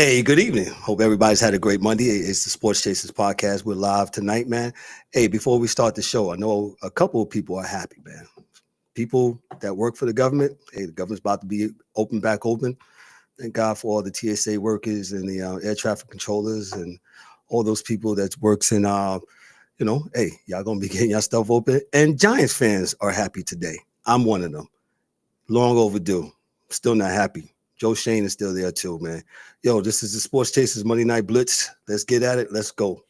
Hey, good evening. Hope everybody's had a great Monday. It's the Sports Chasers podcast. We're live tonight, man. Hey, before we start the show, I know a couple of people are happy, man. People that work for the government. Hey, the government's about to be back open. Thank God for all the TSA workers and the air traffic controllers and all those people that works in, hey, y'all gonna be getting your stuff open. And Giants fans are happy today. I'm one of them. Long overdue. Still not happy. Joe Schoen is still there too, man. Yo, this is the Sports Chasers Monday Night Blitz. Let's get at it. Let's go.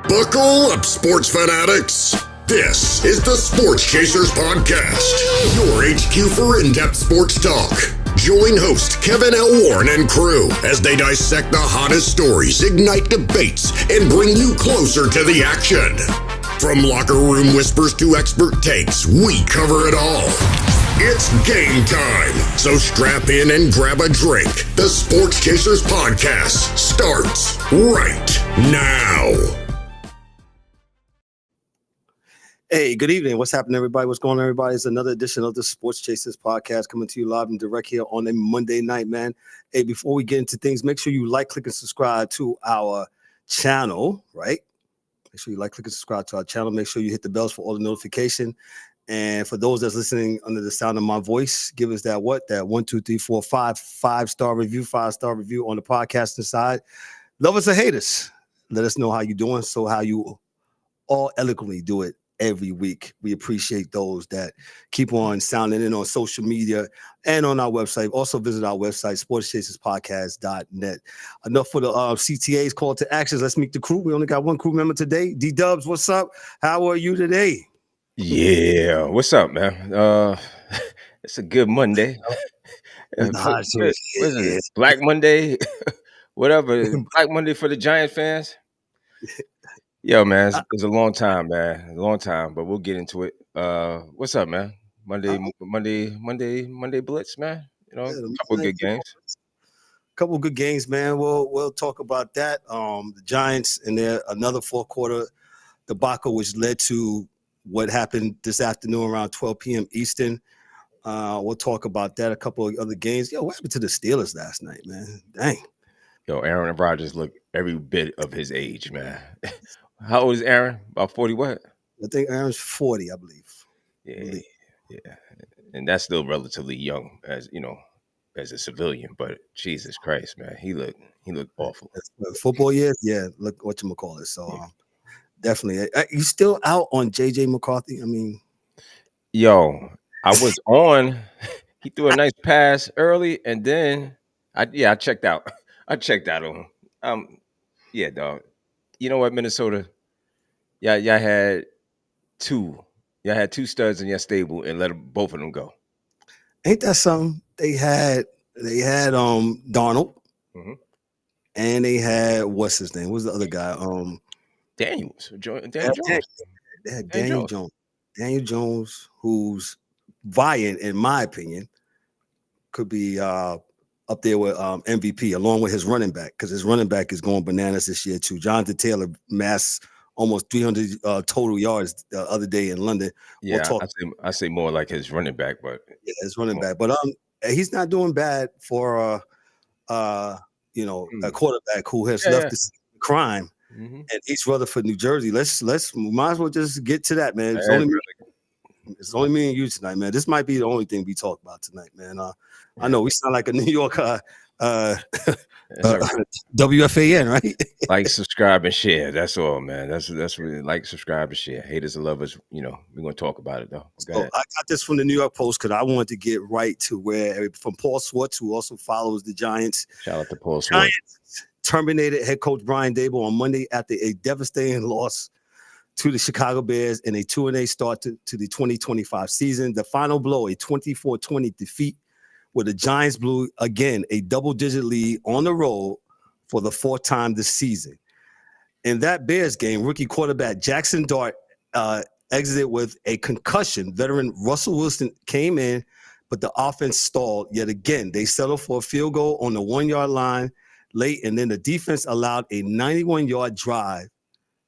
Buckle up, sports fanatics. This is the Sports Chasers Podcast, your HQ for in-depth sports talk. Join host Kevin L. Warren and crew as they dissect the hottest stories, ignite debates, and bring you closer to the action. From locker room whispers to expert takes, we cover it all. It's game time, so strap in and grab a drink. The Sports Chasers Podcast starts right now. Hey, good evening. What's happening, everybody? What's going on, everybody? It's another edition of the Sports Chasers Podcast coming to you live and direct here on a Monday night, man. Hey, before we get into things, make sure you like, click, and subscribe to our channel, right? Make sure you like, click, and subscribe to our channel. Make sure you hit the bells for all the notification. And for those that's listening under the sound of my voice, give us that 1, 2, 3, 4, 5-star review, 5-star review on the podcasting side. Love us or hate us. Let us know how you're doing. So how you all eloquently do it every week. We appreciate those that keep on sounding in on social media and on our website. Also visit our website, sportschaserspodcast.net. Enough for the CTA's call to actions. Let's meet the crew. We only got one crew member today. DDubbz, what's up? How are you today? Yeah, what's up, man? It's a good Monday. What is it? Black Monday, whatever. Black Monday for the Giant fans. Yo, man, it's a long time, man. A long time, but we'll get into it. What's up, man? Monday Blitz, man. You know, a couple of good games. Couple of good games, man. We'll talk about that. The Giants and their another fourth quarter debacle, which led to what happened this afternoon around 12 p.m. Eastern. We'll talk about that. A couple of other games. Yo, what happened to the Steelers last night, man? Dang. Yo, Aaron Rodgers look every bit of his age, man. How old is Aaron? About 40 what? I think Aaron's 40, I believe. Yeah. And that's still relatively young as, you know, as a civilian, but Jesus Christ, man, he looked awful. Football years, yeah, look whatchamacallit. So definitely. You still out on JJ McCarthy? I mean, yo, I was on. He threw a nice pass early, and then I checked out. I checked out on him. Yeah, dog. You know what, Minnesota? Y'all had two. Y'all had two studs in your stable and let both of them go. Ain't that something? They had Darnold, and they had what's his name? What's the other guy? Daniels. They had Daniel Jones. Daniel Jones, who's vying, in my opinion, could be up there with MVP along with his running back, because his running back is going bananas this year too. Jonathan Taylor massed almost 300 total yards the other day in London. Yeah, I say more like his running back, but yeah, his running back. But he's not doing bad for a quarterback who has left the crime. And East Rutherford, New Jersey. Let's might as well just get to that, man. It's only me and you tonight, man. This might be the only thing we talk about tonight, man. I know we sound like a New York WFAN, right? Like, subscribe, and share. That's all, man. That's really like, subscribe, and share. Haters and lovers, you know, we're gonna talk about it though. So I got this from the New York Post because I wanted to get right to where from Paul Swartz, who also follows the Giants. Shout out to Paul Swartz. Giants terminated head coach Brian Daboll on Monday after a devastating loss to the Chicago Bears in a 2-8 start to the 2025 season. The final blow, a 24-20 defeat, where the Giants blew, again, a double-digit lead on the road for the fourth time this season. In that Bears game, rookie quarterback Jaxson Dart exited with a concussion. Veteran Russell Wilson came in, but the offense stalled yet again. They settled for a field goal on the 1-yard line late, and then the defense allowed a 91-yard drive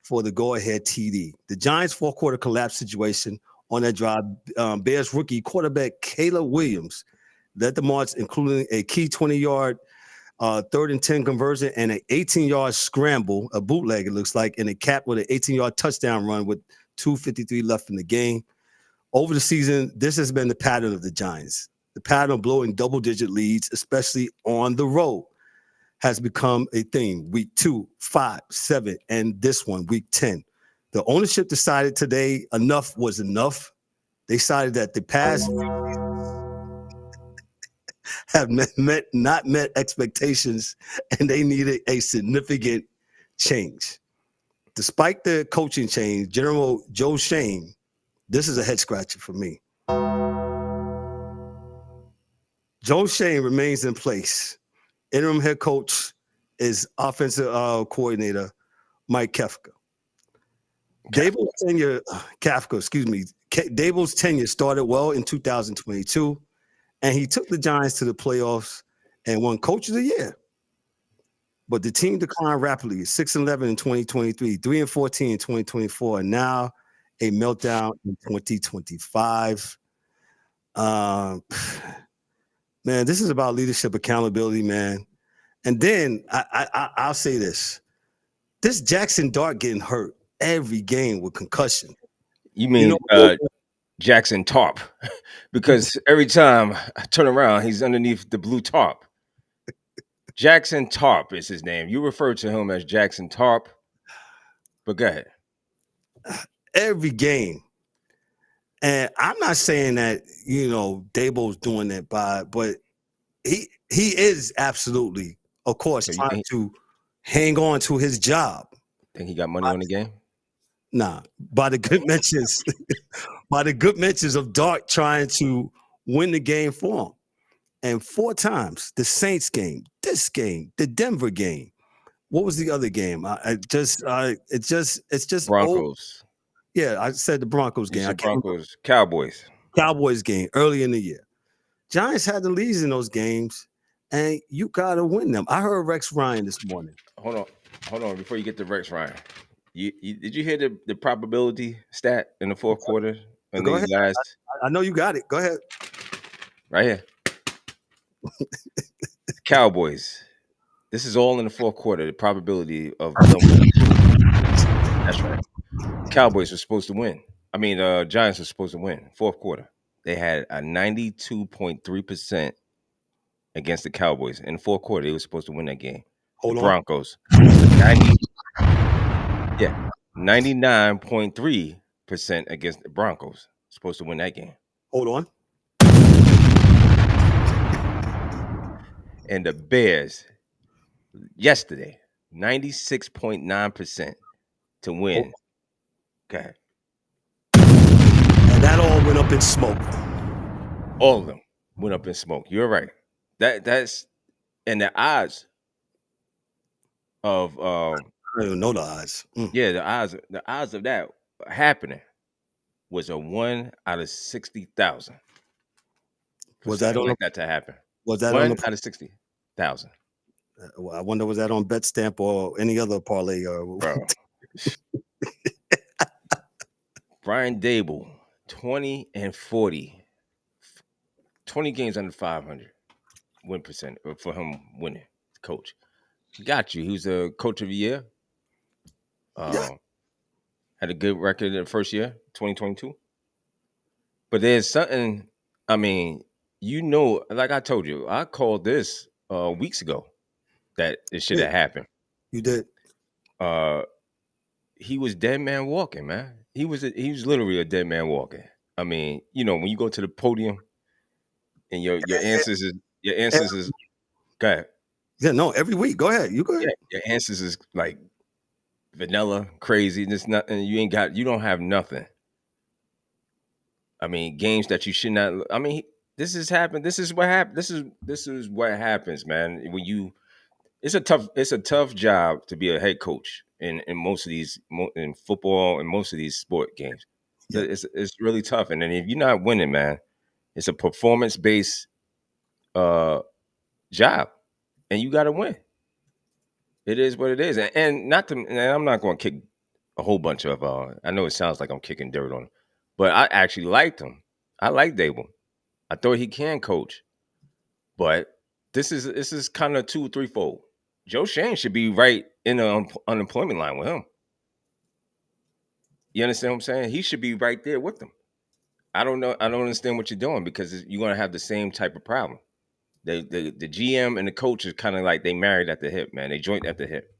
for the go-ahead TD. The Giants' fourth-quarter collapse situation on that drive, Bears rookie quarterback Caleb Williams led the march, including a key 20-yard 3rd and 10 conversion and an 18-yard scramble, a bootleg it looks like, and a cap with an 18-yard touchdown run with 2:53 left in the game. Over the season, this has been the pattern of the Giants. The pattern of blowing double-digit leads, especially on the road, has become a theme. Week 2, 5, 7, and this one, week 10. The ownership decided today enough was enough. They decided that the past have not met expectations, and they needed a significant change. Despite the coaching change, General Joe Schoen, this is a head scratcher for me. Joe Schoen remains in place. Interim head coach is offensive coordinator Mike Kafka. Daboll's tenure started well in 2022, and he took the Giants to the playoffs and won Coach of the Year. But the team declined rapidly, 6-11 in 2023, 3-14 in 2024, and now a meltdown in 2025. Man, this is about leadership accountability, man. And then I'll say this. This Jaxson Dart getting hurt every game with concussion. You mean Jaxson Tarp? Because every time I turn around, he's underneath the blue tarp. Jaxson Tarp is his name. You refer to him as Jaxson Tarp, but go ahead. Every game. And I'm not saying that, Daboll's doing that but he is absolutely, of course, trying to hang on to his job. Think he got money on the game? Nah, by the good mentions of Dart trying to win the game for him. And 4 times, the Saints game, this game, the Denver game. What was the other game? It's just Broncos. Yeah, I said the Broncos game. Broncos, Cowboys game early in the year. Giants had the leads in those games, and you got to win them. I heard Rex Ryan this morning. Hold on. Before you get to Rex Ryan, did you hear the probability stat in the fourth quarter? Go ahead. Guys? I know you got it. Go ahead. Right here. Cowboys. This is all in the fourth quarter. The probability of that's right. Cowboys were supposed to win. Giants were supposed to win. Fourth quarter. They had a 92.3% against the Cowboys. In the fourth quarter, they were supposed to win that game. Broncos. 99.3% against the Broncos. Supposed to win that game. Hold on. And the Bears, yesterday, 96.9% to win. Okay. And that all went up in smoke. All of them went up in smoke. You're right. That's and the odds of I don't even know the odds. Yeah, the odds of that happening was a 1 out of 60,000. Was that on that to happen? Was that 1 out of 60,000? I wonder, was that on BetStamp or any other parlay? Bro. Brian Daboll, 20-40, 20 games under 500 win percent for him winning. Coach, got you. He was a coach of the year. Had a good record in the first year, 2022. But there's something. Like I told you, I called this weeks ago that it should have happened. You did. He was dead man walking, man. He was literally a dead man walking. When you go to the podium and your answers is go ahead. Yeah, no, every week. Go ahead. You go ahead. Yeah, your answers is like vanilla, crazy. There's nothing. You don't have nothing. Games that you should not. This has happened. This is what happened. This is what happens, man. It's a tough job to be a head coach in most of these in football and most of these sport games. Yeah. It's really tough. And then if you're not winning, man, it's a performance-based job, and you got to win. It is what it is, and I'm not going to kick a whole bunch of. I know it sounds like I'm kicking dirt on him, but I actually liked him. I like Daboll. I thought he can coach. But this is kind of 2 or 3-fold. Joe Schoen should be right in the unemployment line with him. You understand what I'm saying? He should be right there with them. I don't know. I don't understand what you're doing because you're going to have the same type of problem. The GM and the coach is kind of like they married at the hip, man. They joint at the hip.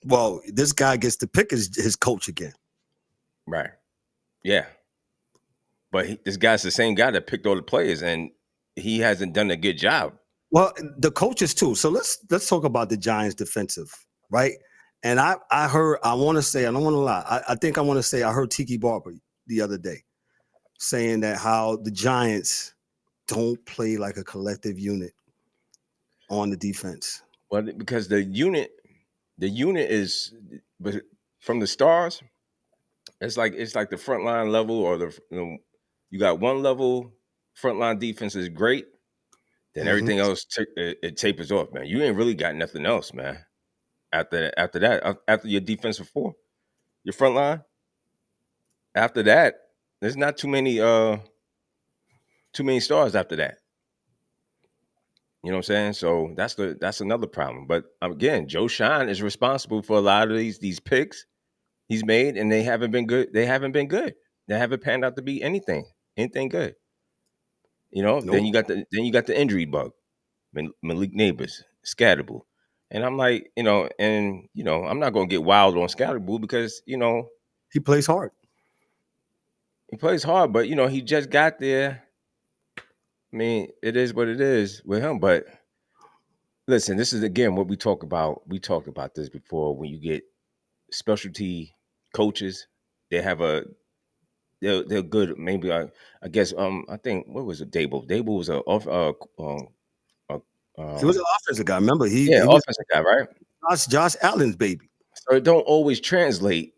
Well, this guy gets to pick his coach again. Right. Yeah. But this guy's the same guy that picked all the players, and he hasn't done a good job. Well, the coaches too. So let's talk about the Giants defensive, right? And I heard, I want to say, I don't want to lie. I think I want to say I heard Tiki Barber the other day saying that how the Giants don't play like a collective unit on the defense. Well, because the unit is, but from the stars, it's like the front line level, or you got one level front line defense is great, then everything else it tapers off, man. You ain't really got nothing else, man. After that, after your defensive four, your front line, after that, there's not too many stars after that. You know what I'm saying? So that's another problem. But again, Joe Schoen is responsible for a lot of these picks he's made, and they haven't been good. They haven't panned out to be anything good. You know, Nope. then you got the injury bug, Malik Neighbors, Scatterable. And I'm like, I'm not gonna get wild on Scatterable because, he plays hard. He plays hard, but he just got there. I mean, it is what it is with him. But listen, this is again what we talk about. We talked about this before. When you get specialty coaches, they're good. Maybe I guess I think what was it? Daboll. Daboll was He was an offensive guy. Remember, he was offensive guy, right? Josh Allen's baby. So it don't always translate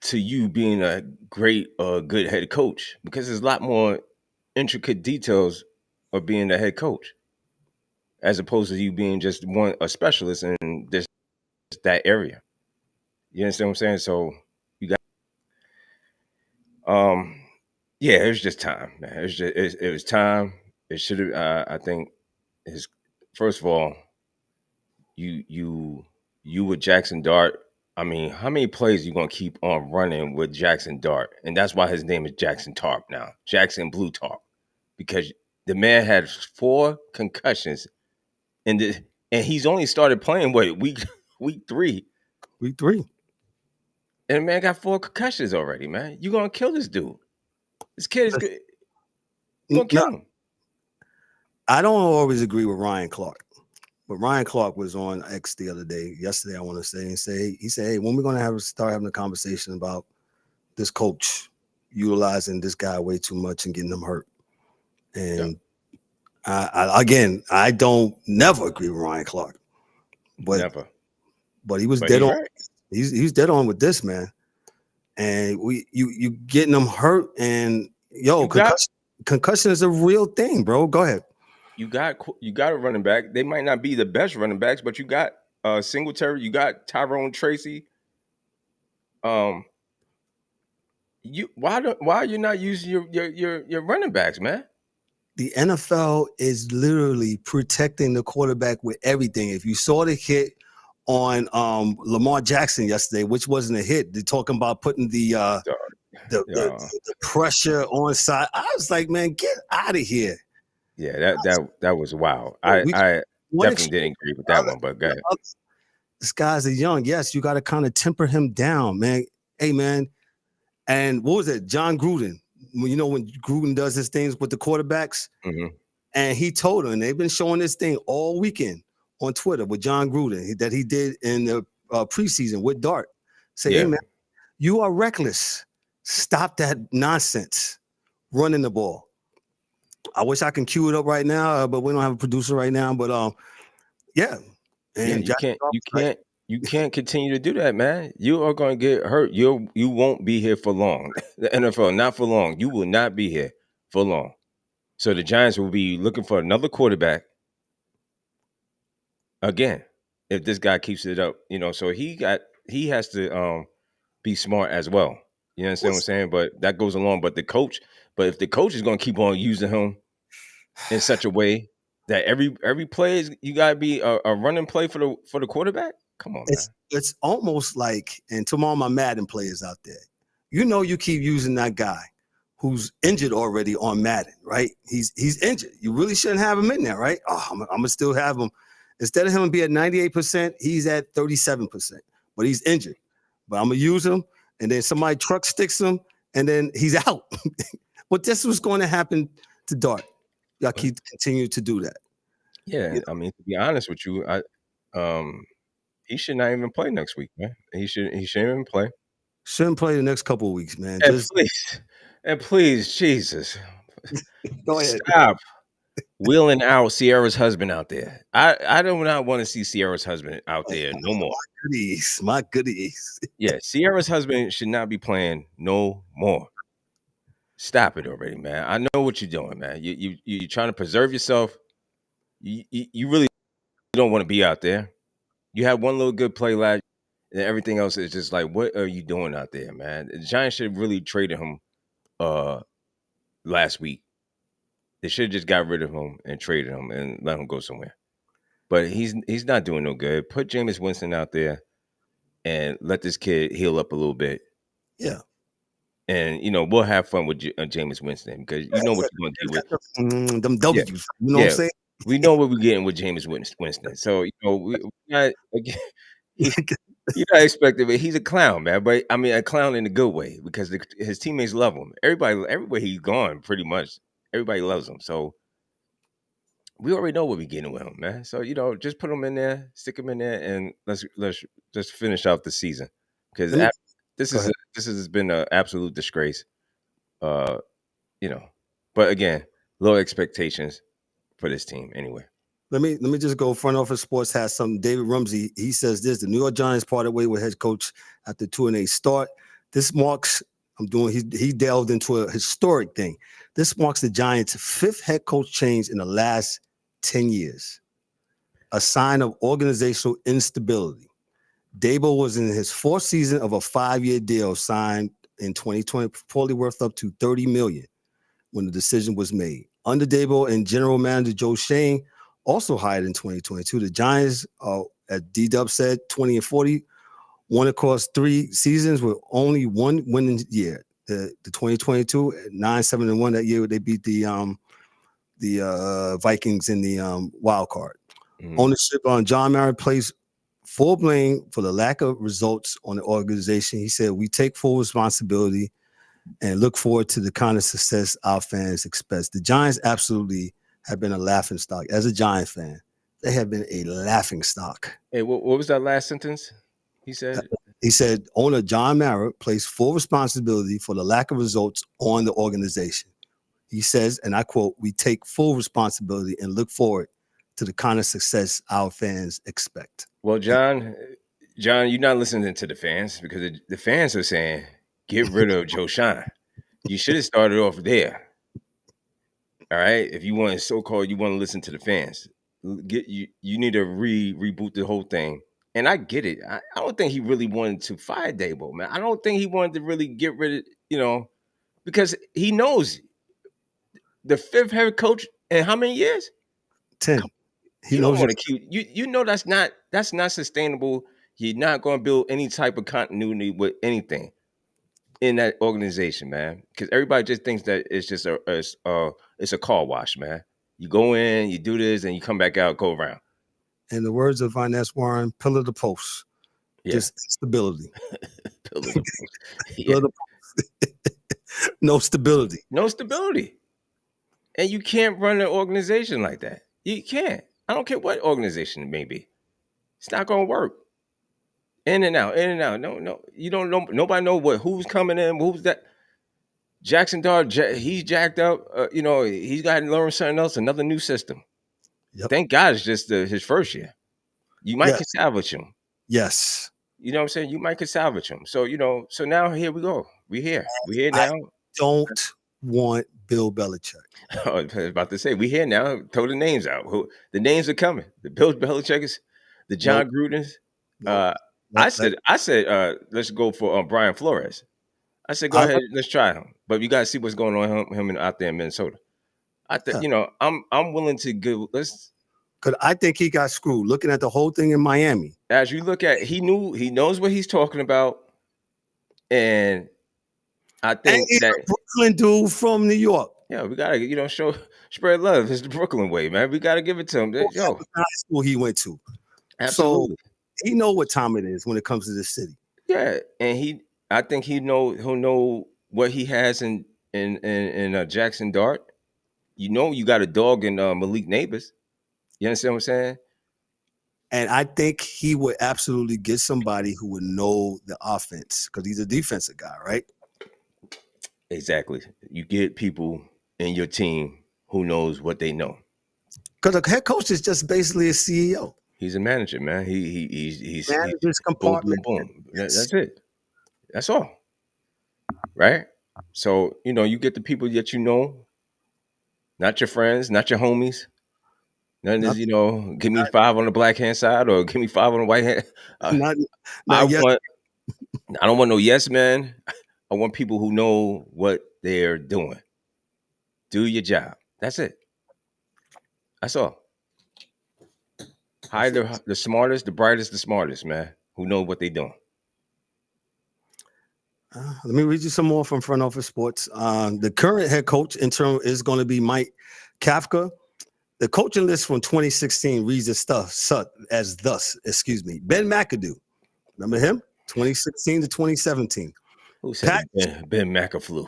to you being a great good head coach, because there's a lot more intricate details of being a head coach, as opposed to you being just a specialist in that area. You understand what I'm saying? So you got yeah, it was just time, man. It was time. It should have I think first of all, you with Jaxson Dart. I mean, how many plays you gonna keep on running with Jaxson Dart? And that's why his name is Jaxson Tarp now, Jaxson Blue Tarp, because the man had 4 concussions, and he's only started playing week 3. Week 3, and the man got 4 concussions already. Man, you gonna kill this dude? This kid is good. You gonna kill him? I don't always agree with Ryan Clark. But Ryan Clark was on X yesterday, I want to say, and he said, hey, when we're going to start having a conversation about this coach utilizing this guy way too much and getting him hurt. And I don't never agree with Ryan Clark. But never. But he was dead on. Right. He's dead on with this, man. And you getting him hurt, and concussion is a real thing, bro. Go ahead. You got a running back. They might not be the best running backs, but you got Singletary. You got Tyrone Tracy. Why are you not using your running backs, man? The NFL is literally protecting the quarterback with everything. If you saw the hit on Lamar Jackson yesterday, which wasn't a hit, they're talking about putting the pressure on side. I was like, man, get out of here. Yeah, that was wild. I definitely didn't agree with that one, but go ahead. This guy's young. Yes, you got to kind of temper him down, man. Hey, man. And what was it? John Gruden. When Gruden does his things with the quarterbacks, and he told him, and they've been showing this thing all weekend on Twitter with John Gruden that he did in the preseason with Dart. Hey, man, you are reckless. Stop that nonsense running the ball. I wish I can cue it up right now, but we don't have a producer right now. But yeah, and you can't continue to do that, man. You are going to get hurt. You won't be here for long. The NFL, not for long. You will not be here for long. So the Giants will be looking for another quarterback again if this guy keeps it up. So he has to be smart as well. You understand what I'm saying? But that goes along. But if the coach is going to keep on using him in such a way That every play is you gotta be a running play for the quarterback. Come on, man. It's almost like, and to all my Madden players out there, you keep using that guy who's injured already on Madden, right? He's injured. You really shouldn't have him in there, right? Oh, I'm gonna still have him. Instead of him be at 98%, he's at 37%, but he's injured. But I'm gonna use him, and then somebody truck sticks him, and then he's out. But this was going to happen to Dart. Y'all keep continue to do that. Yeah, I mean, to be honest with you, he should not even play next week, man. He shouldn't even play. Shouldn't play the next couple of weeks, man. And please, Jesus, go ahead. Stop wheeling out Sierra's husband out there. I do not want to see Sierra's husband out there no more. My goodies. Yeah, Sierra's husband should not be playing no more. Stop it already, man. I know what you're doing, man. You're trying to preserve yourself. You really don't want to be out there. You had one little good play last, and everything else is just like, what are you doing out there, man? The Giants should have really traded him last week. They should have just got rid of him and traded him and let him go somewhere. But he's not doing no good. Put Jameis Winston out there and let this kid heal up a little bit. Yeah. And, we'll have fun with Jameis Winston because you know what you're going to do with them W's. Yeah. You know what I'm saying? We know what we're getting with Jameis Winston. So, we're not, you're not expecting it. He's a clown, man. But, I mean, a clown in a good way because his teammates love him. Everywhere he's gone, pretty much, everybody loves him. So, we already know what we're getting with him, man. So, just put him in there, stick him in there, and let's just finish out the season. Because this has been an absolute disgrace. But again, low expectations for this team anyway. Let me just go. Front Office Sports has something. David Rumsey, he says this: the New York Giants parted way with head coach after 2-8 start. This marks he delved into a historic thing. This marks the Giants' 5th head coach change in the last 10 years. A sign of organizational instability. Daboll was in his 4th season of a 5-year deal signed in 2020, reportedly worth up to $30 million when the decision was made. Under Daboll and general manager Joe Schoen, also hired in 2022, the Giants, as DDubbz said, 20-40, won across 3 seasons with only one winning year. The 2022 9-7-1 that year they beat the Vikings in the wild card. Ownership on John Mara placed full blame for the lack of results on the organization. He said, "We take full responsibility and look forward to the kind of success our fans expect." The Giants absolutely have been a laughing stock. As a Giant fan, they have been a laughing stock. Hey, what was that last sentence? He said, owner John Mara placed full responsibility for the lack of results on the organization. He says, and I quote, "We take full responsibility and look forward to the kind of success our fans expect." Well, John, you're not listening to the fans because the fans are saying, get rid of Joe Schoen. You should have started off there. All right. If you want you want to listen to the fans, you need to reboot the whole thing. And I get it. I don't think he really wanted to fire Daboll, man. I don't think he wanted to really get rid of, because he knows the 5th head coach in how many years? 10. He knows want to keep that's not sustainable. You're not going to build any type of continuity with anything in that organization, man. Because everybody just thinks that it's just it's a car wash, man. You go in, you do this, and you come back out, go around. In the words of Inez Warren, pillar the post. Yeah. Just stability. Pillar the post. Yeah. Pillar the post. No stability. No stability. And you can't run an organization like that. You can't. I don't care what organization it may be. It's not going to work. In and out. No. You don't know. Nobody know who's coming in. Who's that? Jaxson Dart, he's jacked up. He's got to learn something else, another new system. Yep. Thank God it's just his first year. You might can salvage him. Yes. You know what I'm saying? You might can salvage him. So, so now here we go. We're here. We're here now. I don't want Bill Belichick. I was about to say, we're here now. Throw the names out. The names are coming. The Bill Belichickers, the John Grudens. I said, let's go for Brian Flores. I said, go ahead, let's try him. But you got to see what's going on him out there in Minnesota. I think I'm willing to go. Because I think he got screwed. Looking at the whole thing in Miami, as you look at, he knows what he's talking about, and I think he's that a Brooklyn dude from New York. Yeah, we gotta spread love. It's the Brooklyn way, man. We gotta give it to him. Yo, high school he went to, absolutely. So he know what time it is when it comes to this city. Yeah, and I think he'll know what he has in Jaxson Dart. You got a dog in Malik Neighbors. You understand what I'm saying? And I think he would absolutely get somebody who would know the offense because he's a defensive guy, right? Exactly. You get people in your team who knows what they know. Because a head coach is just basically a CEO. He's a manager, man. He's manager's compartment. Boom. That's it. That's all. Right? So, you get the people that you know, not your friends, not your homies. None is, give me 5 on the black hand side or give me 5 on the white hand. I don't want no yes man. I want people who know what they're doing. Do your job. That's it. That's all. Hire the smartest, the brightest, the smartest, man, who know what they're doing. Let me read you some more from Front Office Sports. The current head coach interim is going to be Mike Kafka. The coaching list from 2016 reads as thus. Ben McAdoo. Remember him? 2016 to 2017. Who said Ben McAfee?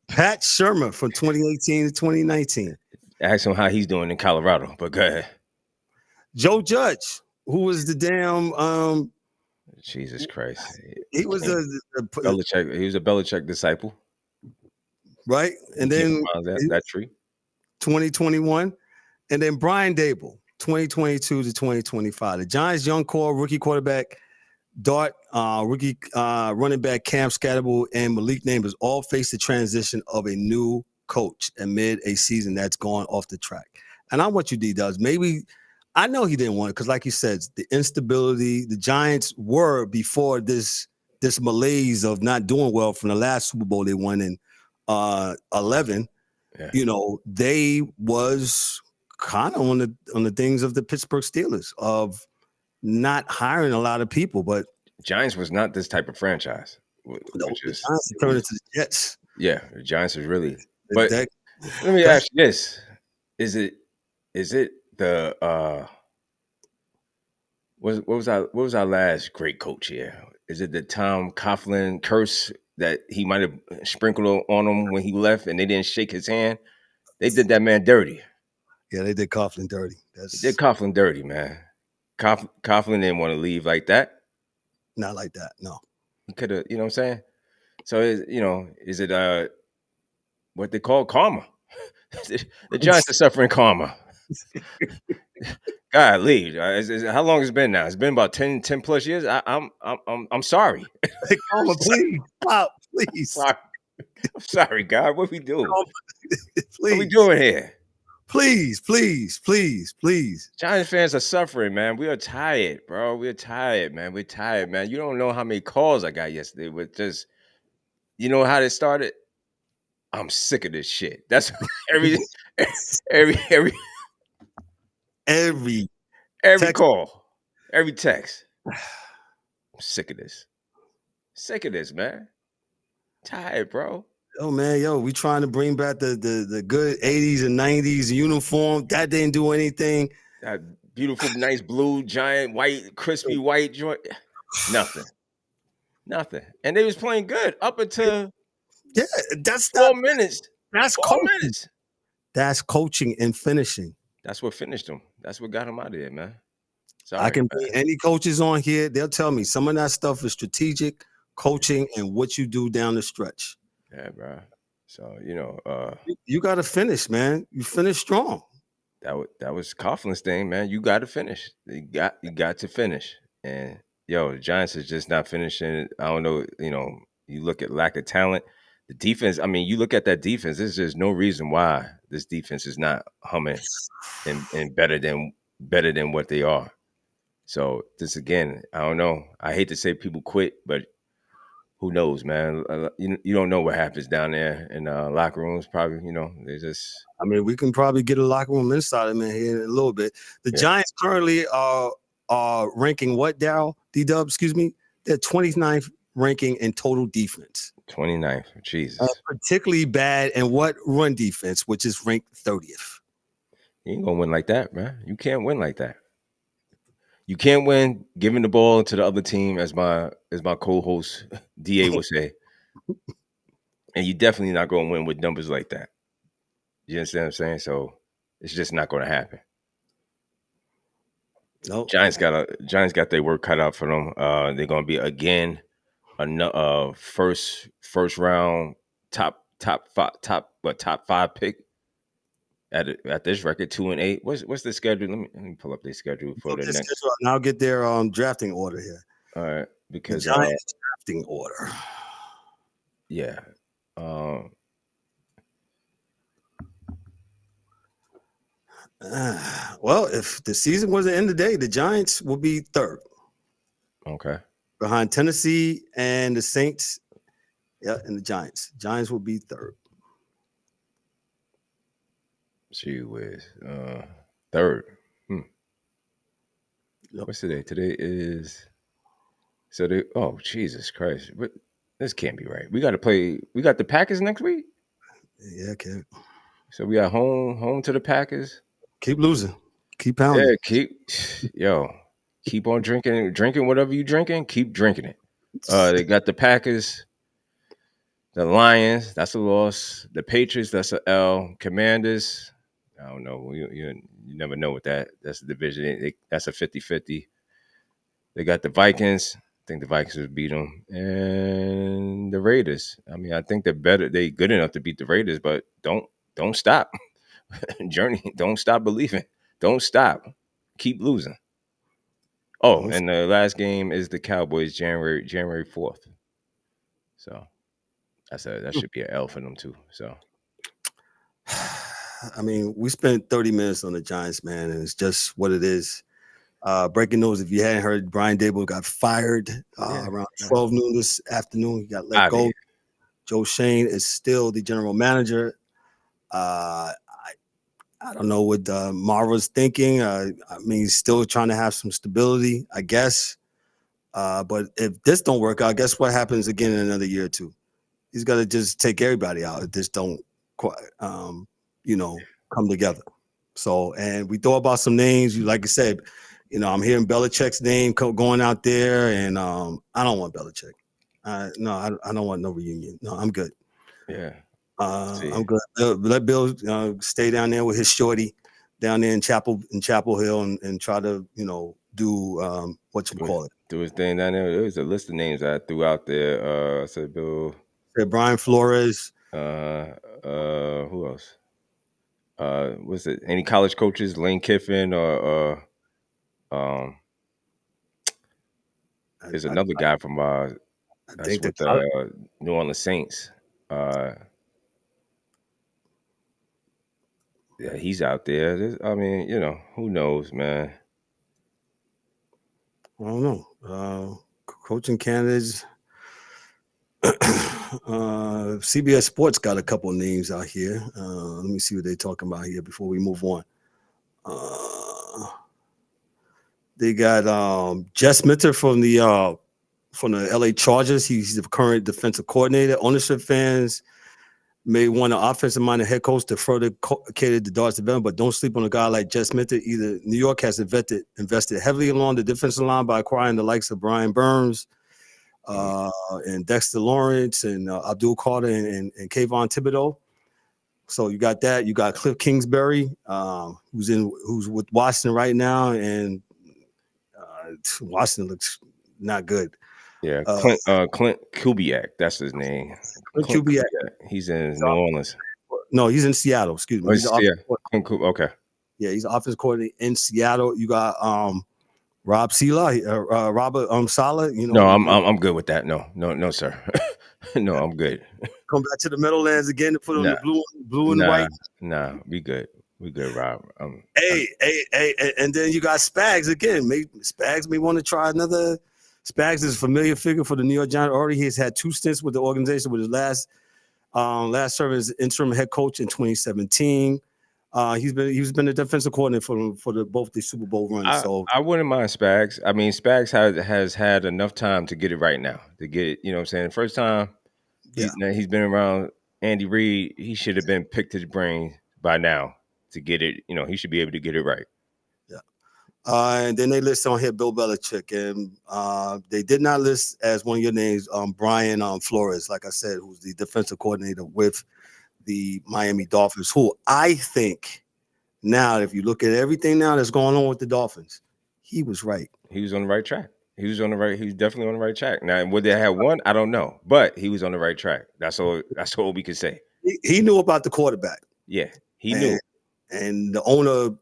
Pat Shermer from 2018 to 2019. Ask him how he's doing in Colorado, but go ahead. Joe Judge, who was the damn Jesus Christ. He was Belichick. He was a Belichick disciple. Right? And then that tree. 2021. And then Brian Daboll, 2022 to 2025. The Giants' young core, rookie quarterback, Dart, rookie running back Cam Scatterable, and Malik Neighbors all face the transition of a new coach amid a season that's gone off the track. And I want you, DDubbz, maybe I know he didn't want it because, like you said, the instability, the Giants were before this malaise of not doing well from the last Super Bowl they won in 11. Yeah. They was kind of on the things of the Pittsburgh Steelers of not hiring a lot of people, but Giants was not this type of franchise. The Giants turned into the Jets. Yeah, the Giants is really. But let me ask you this: Is it the what was our last great coach here? Is it the Tom Coughlin curse that he might have sprinkled on him when he left and they didn't shake his hand? They did that man dirty. Yeah, they did Coughlin dirty. They did Coughlin dirty, man. Coughlin didn't want to leave like that. Not like that, no. He could have, you know what I'm saying? So, is it what they call karma? The Giants are suffering karma. God, leave. How long has it been now? It's been about 10 plus years. I'm sorry. Karma, please, stop, please. I'm sorry, God. What we doing? Please. What we doing here? Please. Giants fans are suffering, man. We are tired, bro. We're tired, man. We're tired, man. You don't know how many calls I got yesterday with just, you know how they started? I'm sick of this shit. That's every call, every text. I'm sick of this. Sick of this, man. Tired, bro. We trying to bring back the good 80s and 90s uniform. That didn't do anything. That beautiful, nice blue, giant, white, crispy white joint. Nothing. And they was playing good up until that's 4 minutes. That's 4 coaching. minutes. That's coaching and finishing. That's what finished them. That's what got them out of there, man. Sorry, I can bring any coaches on here. They'll tell me some of that stuff is strategic, coaching, and what you do down the stretch. Yeah, bro. So, you got to finish, man. You finish strong. That was Coughlin's thing, man. You got to finish. You got to finish. And the Giants is just not finishing. I don't know. You look at lack of talent. The defense. I mean, you look at that defense. There's just no reason why this defense is not humming and better than what they are. So this again, I don't know. I hate to say people quit, but who knows, man? You don't know what happens down there in locker rooms. Probably, they just. I mean, we can probably get a locker room insider man here in a little bit. The Giants currently are ranking what, Darrell? DDubbz, excuse me. They're 29th ranking in total defense. 29th, Jesus. Particularly bad in what run defense, which is ranked 30th. You ain't gonna win like that, man. You can't win like that. You can't win giving the ball to the other team, as my co-host DA would say. And you definitely not gonna win with numbers like that. You understand what I'm saying? So it's just not gonna happen. Nope. Giants got their work cut out for them. They're gonna be again a first round top 5 pick at this record, 2-8. What's the schedule? Let me pull up their schedule for the next. And I'll get their drafting order here. All right, because the Giants drafting order. Yeah. Well, if the season was the end of the day, the Giants will be third. Okay. Behind Tennessee and the Saints. Yeah, and the Giants. Giants will be third. She was third. Yep. What's today? Today is Jesus Christ. But this can't be right. We got the Packers next week? Yeah, okay. So we got home to the Packers. Keep losing. Keep pounding. Yeah, keep on drinking whatever you drinking, keep drinking it. They got the Packers, the Lions, that's a loss. The Patriots, that's a L. Commanders, I don't know. You never know with that. That's a division. That's a 50-50. They got the Vikings. I think the Vikings would beat them. And the Raiders. I mean, I think they're better. They're good enough to beat the Raiders, but don't stop. Journey, don't stop believing. Don't stop. Keep losing. Oh, and the last game is the Cowboys, January 4th. So that should be an L for them too. So, I mean, we spent 30 minutes on the Giants, man, and it's just what it is. Breaking news: if you hadn't heard, Brian Daboll got fired around 12 noon this afternoon. He got let go. Joe Schoen is still the general manager. I don't know what Marva's thinking. I mean, he's still trying to have some stability, I guess. But if this don't work out, guess what happens again in another year or two? He's got to just take everybody out if this don't quite, come together. So, and we thought about some names. Like I said, I'm hearing Belichick's name going out there, and I don't want Belichick. No, I don't want no reunion. No, I'm good. Yeah. I'm good. Let Bill stay down there with his shorty down there in Chapel Hill and try to, do what you call it. Do his thing down there. There was a list of names I threw out there. I said Bill. Said Brian Flores. Who else? Was it any college coaches? Lane Kiffin or there's another guy from I think with the New Orleans Saints. Yeah, he's out there. I mean, who knows, man? I don't know. Coaching candidates. CBS Sports got a couple of names out here. Let me see what they're talking about here before we move on. They got Jess Minter from the LA Chargers. He's the current defensive coordinator. Ownership fans may want an offensive-minded head coach to further cater the Dart's development, but don't sleep on a guy like Jess Minter either. New York has invested heavily along the defensive line by acquiring the likes of Brian Burns and Dexter Lawrence and Abdul Carter and Kayvon Thibodeau. So you got that. You got Cliff Kingsbury, who's with Washington right now, and Washington looks not good. Yeah, Clint Kubiak, that's his name. Clint Kubiak. He's in New Orleans. No, he's in Seattle. Excuse me. Okay. Yeah, he's offensive coordinator in Seattle. You got Robert Saleh. No, I'm good with that. No, sir. No, I'm good. Come back to the Meadowlands again to put on the blue and white. Nah, we good. We good, Rob. Hey, and then you got Spags again. Spags may want to try another Spags is a familiar figure for the New York Giants. Already, he's had 2 stints with the organization. With his last serving as interim head coach in 2017. He's been a defensive coordinator for both the Super Bowl runs. I wouldn't mind Spags. I mean, Spags has had enough time to get it right now. To get it, you know what I'm saying? First time he's been around Andy Reid, he should have been picked his brain by now to get it. You know, he should be able to get it right. Yeah. And then they list on here Bill Belichick, and they did not list as one of your names Brian Flores, like I said, who's the defensive coordinator with the Miami Dolphins, who I think now, if you look at everything now that's going on with the Dolphins, he was right. He was on the right track. He was definitely on the right track. Now, would they have won? I don't know, but he was on the right track. That's all we could say. He knew about the quarterback. Yeah, he knew. And the owner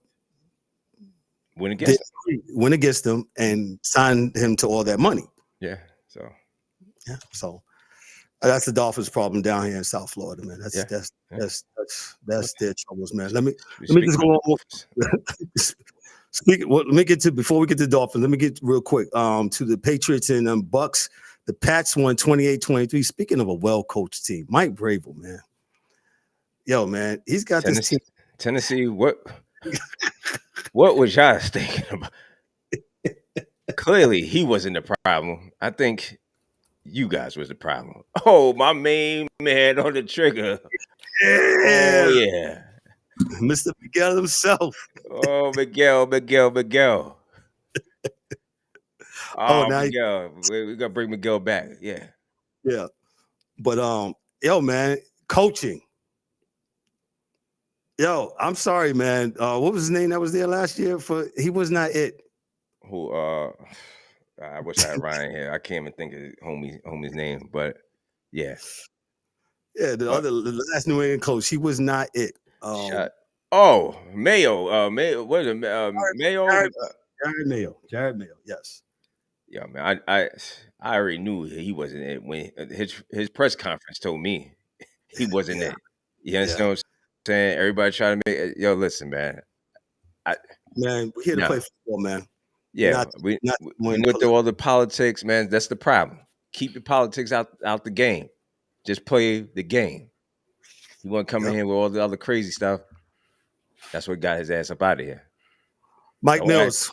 went against him and signed him to all that money. Yeah. So that's the Dolphins' problem down here in South Florida, man. That's their troubles, man. Let me just go on. Let me get to before we get to the Dolphins. Let me get real quick to the Patriots and Bucks. The Pats won 28-23. Speaking of a well-coached team, Mike Vrabel, man. Yo, man, he's got this team. Tennessee, what was y'all thinking about? Clearly, he wasn't the problem. I think you guys was the problem. Oh, my main man on the trigger. Yeah. Oh, yeah. Mr. Miguel himself. Oh, Miguel. Now Miguel. We got to bring Miguel back. Yeah. Yeah. But, yo, man, coaching. Yo, I'm sorry, man. What was his name that was there last year? He was not it. Who? I wish I had Ryan here. I can't even think of homie's name, but yeah. Yeah, the last New England coach, he was not it. Mayo. Mayo. What is it? Mayo. Jared Mayo. Yes. Yeah, man. I already knew he wasn't it when his press conference told me he wasn't it. You understand what I'm saying? Everybody try to make it. Yo, listen, man. We're here to play football, man. Yeah, we went through all the politics, man. That's the problem. Keep the politics out the game. Just play the game. You want to come in here with all the other crazy stuff. That's what got his ass up out of here. Mike Mills,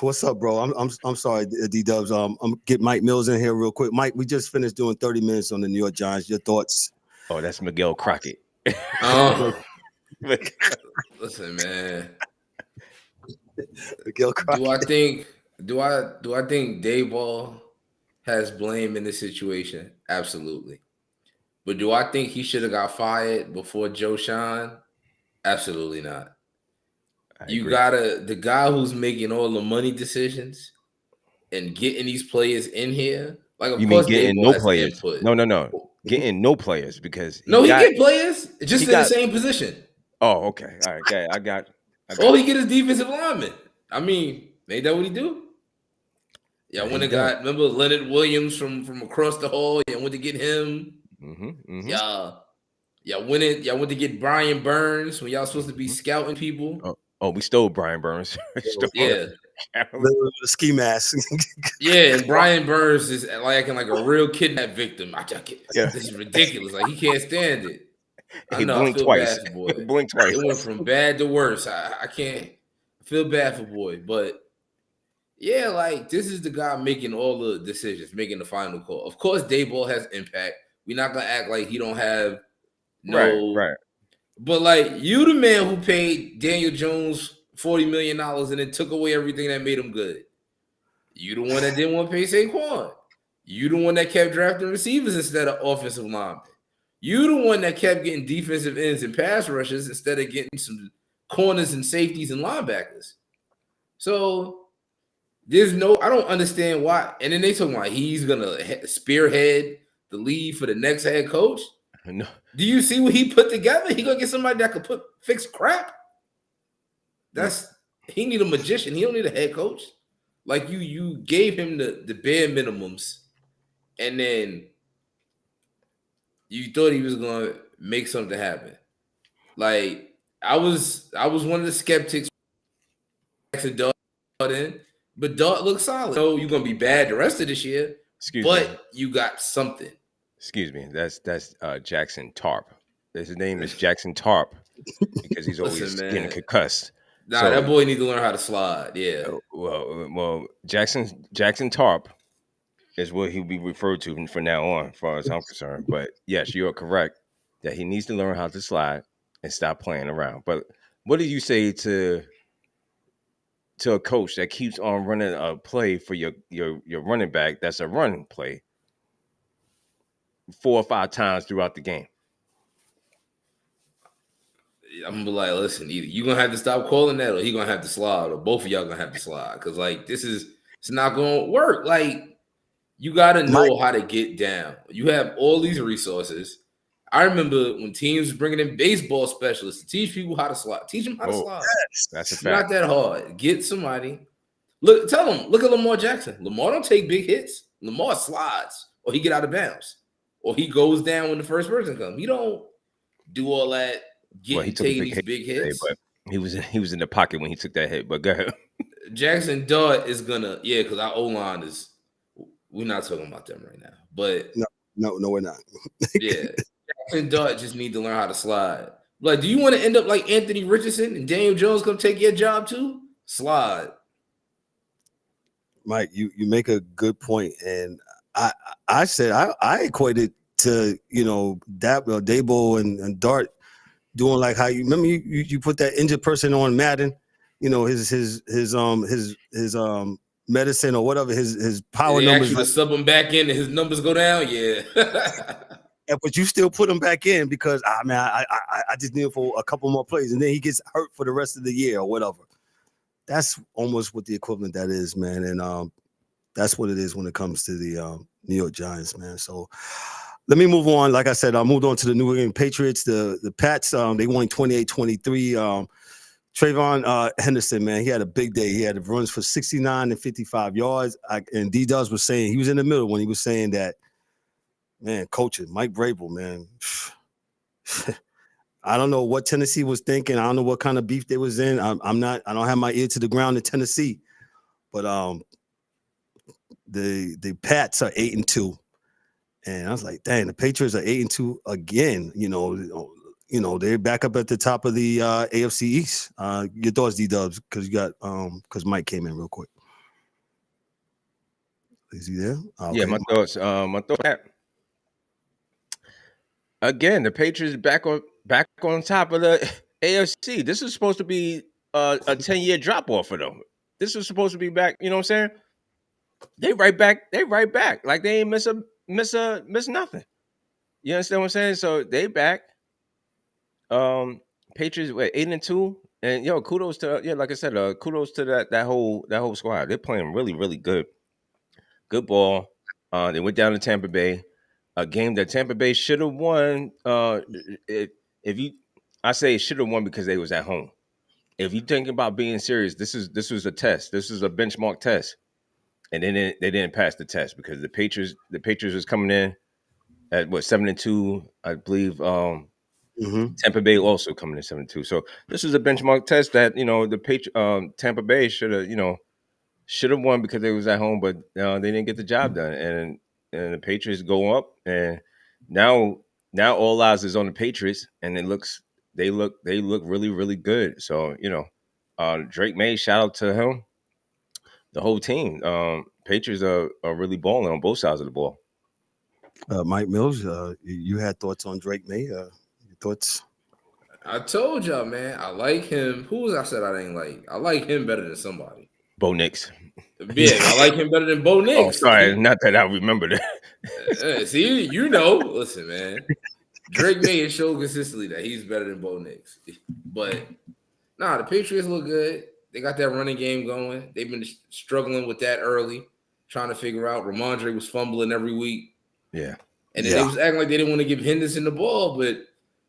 what's up, bro? I'm sorry, DDubbz. I'm get Mike Mills in here real quick. Mike, we just finished doing 30 minutes on the New York Giants. Your thoughts? Oh, that's Miguel Crockett. Listen, man. Miguel Crockett. Do I think Daboll has blame in this situation? Absolutely. But do I think he should have got fired before Joe Schoen? Absolutely not. The guy who's making all the money decisions and getting these players in here. Like, of course, getting Daboll no players? Input. No. Getting no players because he get players just in the same position. Oh, okay. All right. Okay. I got all he get is defensive linemen. I mean, ain't that what he do? Yeah, I went and got, remember Leonard Williams from across the hall? Yeah, I went to get him. Mm-hmm. Y'all went to get Brian Burns when y'all supposed to be scouting people. Oh, we stole Brian Burns. The ski mask. Yeah, and Brian Burns is acting like a real kidnap victim. This is ridiculous. Like, he can't stand it. I know. I feel bad for boy. Blinked twice. It went from bad to worse. I can't feel bad for boy, but yeah, like, this is the guy making all the decisions, making the final call. Of course, Daboll has impact. We're not gonna act like he don't have right. But like, you the man who paid Daniel Jones $40 million and then took away everything that made him good. You the one that didn't want to pay Saquon. You the one that kept drafting receivers instead of offensive linemen. You the one that kept getting defensive ends and pass rushes instead of getting some corners and safeties and linebackers. So I don't understand why. And then they talking about he's gonna spearhead the lead for the next head coach. No. Do you see what he put together? He gonna get somebody that could fix crap. He need a magician. He don't need a head coach. Like, you gave him the bare minimums, and then you thought he was gonna make something happen. Like, I was one of the skeptics. Jaxson Dart in. But Dart looks solid. So you're gonna be bad the rest of this year. Excuse me. You got something. Excuse me. That's Jaxson Tarp. His name is Jaxson Tarp because he's always getting concussed. Nah, so, that boy needs to learn how to slide. Yeah. Well, Jaxson Tarp is what he'll be referred to from now on, as far as I'm concerned. But yes, you are correct that he needs to learn how to slide and stop playing around. But what do you say to a coach that keeps on running a play for your running back that's a run play 4 or 5 times throughout the game? I'm gonna be like, listen, either you're gonna have to stop calling that, or he's gonna have to slide, or both of y'all gonna have to slide. Because like it's not gonna work. Like you gotta know how to get down. You have all these resources. I remember when teams bringing in baseball specialists to teach people how to slide. Teach them how to slide. That's a fact. Not that hard. Get somebody. Look at Lamar Jackson. Lamar don't take big hits. Lamar slides, or he get out of bounds, or he goes down when the first person comes. He don't do all that. Taking these big hits. But he was in the pocket when he took that hit. But go ahead. Jaxson Dart is gonna, because our O-line is, we're not talking about them right now. But no, we're not. Yeah. Jaxson Dart just need to learn how to slide. Like, do you want to end up like Anthony Richardson and Daniel Jones come take your job too? Slide. Mike, you make a good point. And I said I equated to, Daboll and Dart doing like how you remember you put that injured person on Madden, his medicine or whatever, his power numbers. Actually sub him back in and his numbers go down. Yeah. But you still put him back in because I just need him for a couple more plays and then he gets hurt for the rest of the year or whatever. That's almost what the equivalent that is, man. And that's what it is when it comes to the New York Giants, man. So let me move on. Like I said, I moved on to the New England Patriots. The Pats, they won 28-23. Trayvon Henderson, man, he had a big day. He had runs for 69 and 55 yards. And DDubbz was saying, he was in the middle when he was saying that, man, coaching, Mike Vrabel, man. I don't know what Tennessee was thinking. I don't know what kind of beef they was in. I don't have my ear to the ground in Tennessee. But the Pats are 8-2. And I was like, dang, the Patriots are 8-2 again. They're back up at the top of the AFC East. Your thoughts, DDubbz, because you got because Mike came in real quick. Is he there? Okay. Yeah, my thoughts. Again, the Patriots back on top of the AFC. This is supposed to be a 10-year drop off for them. This is supposed to be back. You know what I'm saying? They right back. Like they ain't miss nothing. You understand what I'm saying? So they back. Patriots 8-2, and kudos to like I said, kudos to that whole squad. They're playing really, really good ball. They went down to Tampa Bay, a game that Tampa Bay should have won. I say should have won because they was at home. If you think about being serious, this was a test. This is a benchmark test. And then they didn't pass the test because the Patriots was coming in at 7-2, I believe. Tampa Bay also coming in 7-2. So this is a benchmark test that Tampa Bay should have won because they was at home, but they didn't get the job done. And the Patriots go up, and now all eyes is on the Patriots, and they look really, really good. So Drake Maye, shout out to him. The whole team, Patriots are really balling on both sides of the ball. Mike Mills, you had thoughts on Drake Maye? Your thoughts? I told y'all, man, I like him. Who was I said I didn't like? I like him better than somebody. Bo Nix. Yeah, I like him better than Bo Nix. Oh, sorry, not that I remember that. See, listen, man. Drake Maye has showed consistently that he's better than Bo Nix. But the Patriots look good. They got that running game going. They've been struggling with that early, trying to figure out. Ramondre was fumbling every week. Yeah. And then they was acting like they didn't want to give Henderson the ball, but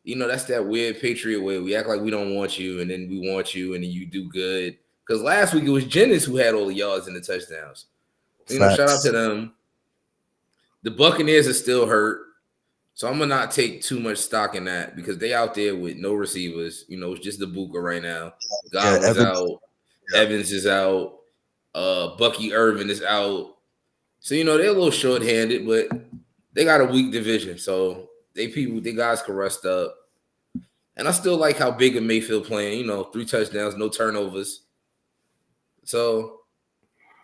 that's that weird Patriot way. We act like we don't want you, and then we want you, and then you do good. Because last week it was Jennings who had all the yards and the touchdowns. Shout out to them. The Buccaneers are still hurt, so I'm gonna not take too much stock in that because they out there with no receivers. It's just the Buka right now. God is out. Yeah. Evans is out. Bucky Irvin is out. So, they're a little short-handed, but they got a weak division. So, they guys can rest up. And I still like how Baker Mayfield playing, 3 touchdowns, no turnovers. So,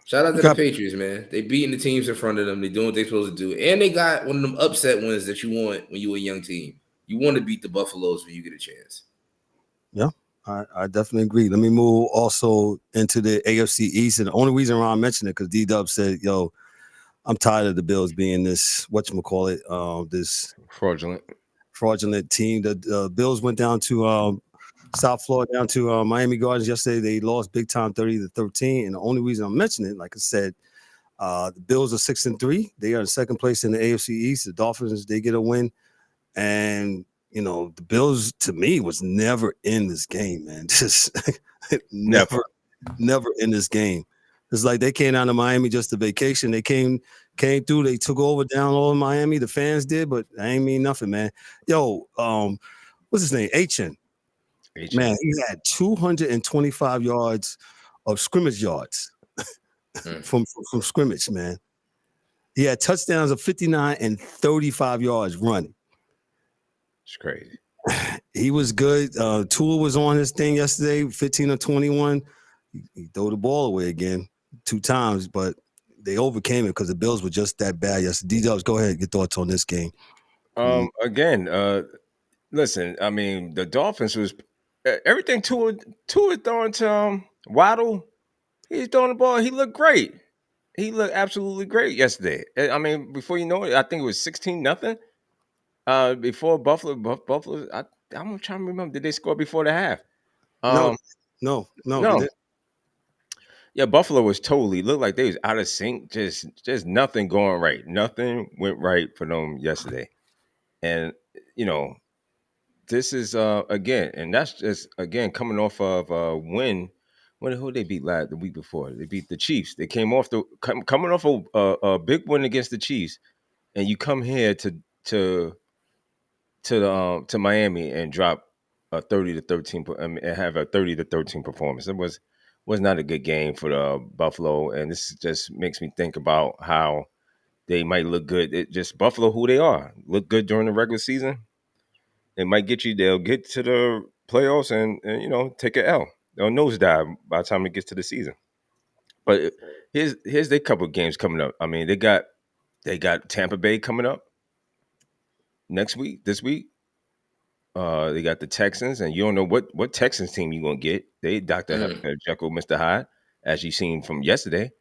shout out to the Patriots, man. They beating the teams in front of them. They doing what they're supposed to do. And they got one of them upset wins that you want when you're a young team. You want to beat the Buffaloes when you get a chance. Yeah, I definitely agree. Let me move also into the AFC East. And the only reason why I mentioned it because DDubbz said, yo, I'm tired of the Bills being this, whatchamacallit, this fraudulent team. The Bills went down to South Florida, down to Miami Gardens yesterday. They lost big time 30-13. And the only reason I'm mentioning it, like I said, the Bills are 6-3. They are in second place in the AFC East. The Dolphins, they get a win. And, the Bills, to me, was never in this game, man. Just never in this game. It's like they came down to Miami just to vacation. They came through. They took over down all in Miami. The fans did, but that ain't mean nothing, man. Yo, what's his name? Achane. Man, he had 225 yards of scrimmage yards from scrimmage, man. He had touchdowns of 59 and 35 yards running. It's crazy. He was good. Tua was on his thing yesterday, 15 or 21. He threw the ball away again 2 times, but they overcame it because the Bills were just that bad yesterday. DDubbz, go ahead. Your thoughts on this game. Again, listen, I mean, the Dolphins was everything Tua throwing to Waddle. He's throwing the ball. He looked great. He looked absolutely great yesterday. I mean, before you know it, I think it was 16-0. Before Buffalo, I'm trying to remember. Did they score before the half? No. Yeah, Buffalo was totally looked like they was out of sync. Just nothing going right. Nothing went right for them yesterday. And this is again, and that's just again coming off of a win. Who they beat the week before? They beat the Chiefs. They came off coming off a big win against the Chiefs, and you come here to Miami and drop a 30-13 and have a 30-13 performance. It was not a good game for the Buffalo, and this just makes me think about how they might look good. It just Buffalo, who they are, look good during the regular season. It might get you. They'll get to the playoffs and take an L. They'll nosedive by the time it gets to the season. But here's their couple of games coming up. I mean, they got Tampa Bay coming up this week. They got the Texans, and you don't know what Texans team you're gonna get. They Dr. Jekyll, Mr. Hyde, as you seen from yesterday.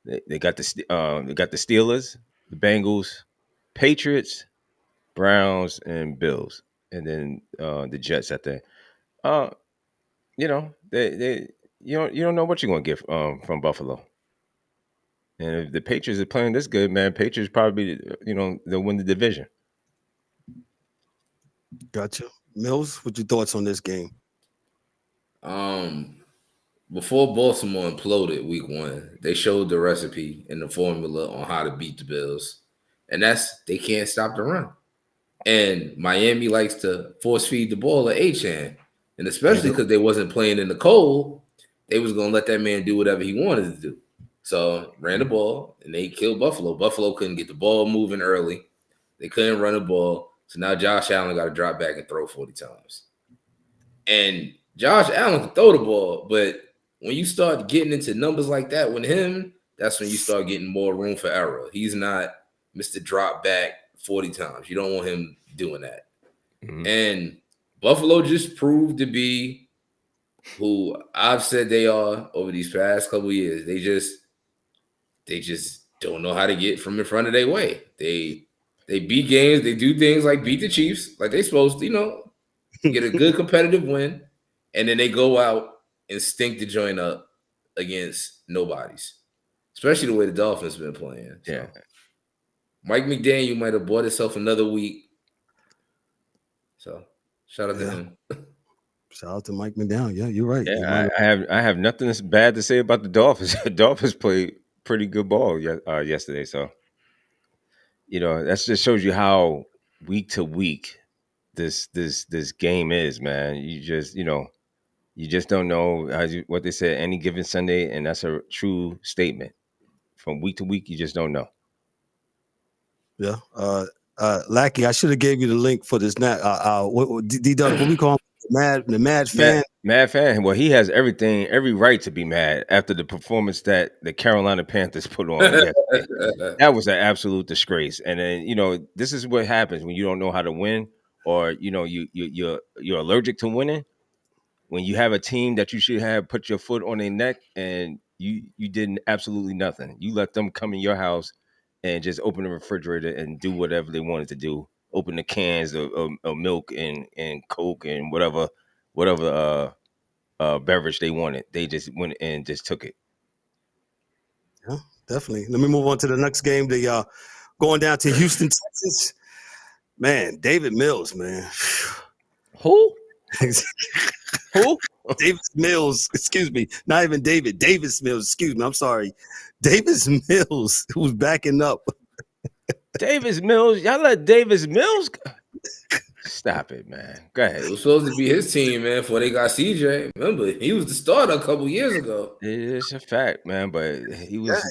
They got the Steelers, the Bengals, Patriots, Browns, and Bills, and then the Jets at the. They you don't know what you're gonna get from Buffalo. And if the Patriots are playing this good, man, Patriots probably they'll win the division. Gotcha. Mills, what's your thoughts on this game? Before Baltimore imploded week 1, they showed the recipe and the formula on how to beat the Bills. And that's they can't stop the run. And Miami likes to force feed the ball to Achane. And especially because they wasn't playing in the cold, they was going to let that man do whatever he wanted to do. So ran the ball and they killed Buffalo. Buffalo couldn't get the ball moving early. They couldn't run the ball. So now Josh Allen got to drop back and throw 40 times. And Josh Allen can throw the ball, but when you start getting into numbers like that with him, that's when you start getting more room for error. He's not Mr. Drop back 40 times. You don't want him doing that. Mm-hmm. And Buffalo just proved to be who I've said they are over these past couple of years. They just don't know how to get from in front of their way. They beat games. They do things like beat the Chiefs like they're supposed to, get a good competitive win. And then they go out and stink the joint up against nobodies, especially the way the Dolphins been playing. So. Yeah. Mike McDaniel might have bought himself another week. So shout out to him. Shout out to Mike McDaniel. Yeah, you're right. Yeah, I have nothing bad to say about the Dolphins. The Dolphins played pretty good ball yesterday. So, that just shows you how week to week this game is, man. You just, You just don't know what they said any given Sunday, and that's a true statement. From week to week, you just don't know. Yeah. Lackey, I should have gave you the link for this. DDubbz, what we call him? The mad fan. Mad fan. Well, he has every right to be mad after the performance that the Carolina Panthers put on yesterday. That was an absolute disgrace. And then this is what happens when you don't know how to win, or you're allergic to winning. When you have a team that you should have put your foot on their neck, and you did absolutely nothing. You let them come in your house and just open the refrigerator and do whatever they wanted to do. Open the cans of milk and Coke and whatever beverage they wanted. They just went and just took it. Yeah, definitely. Let me move on to the next game. They going down to Houston, Texas. Man, David Mills, man. Who? Who? Davis Mills, excuse me. Not even David. Davis Mills, excuse me. I'm sorry. Davis Mills, who's backing up. Davis Mills? Y'all let Davis Mills go? Stop it, man. Go ahead. It was supposed to be his team, man, before they got CJ. Remember, he was the starter a couple years ago. It's a fact, man, but he was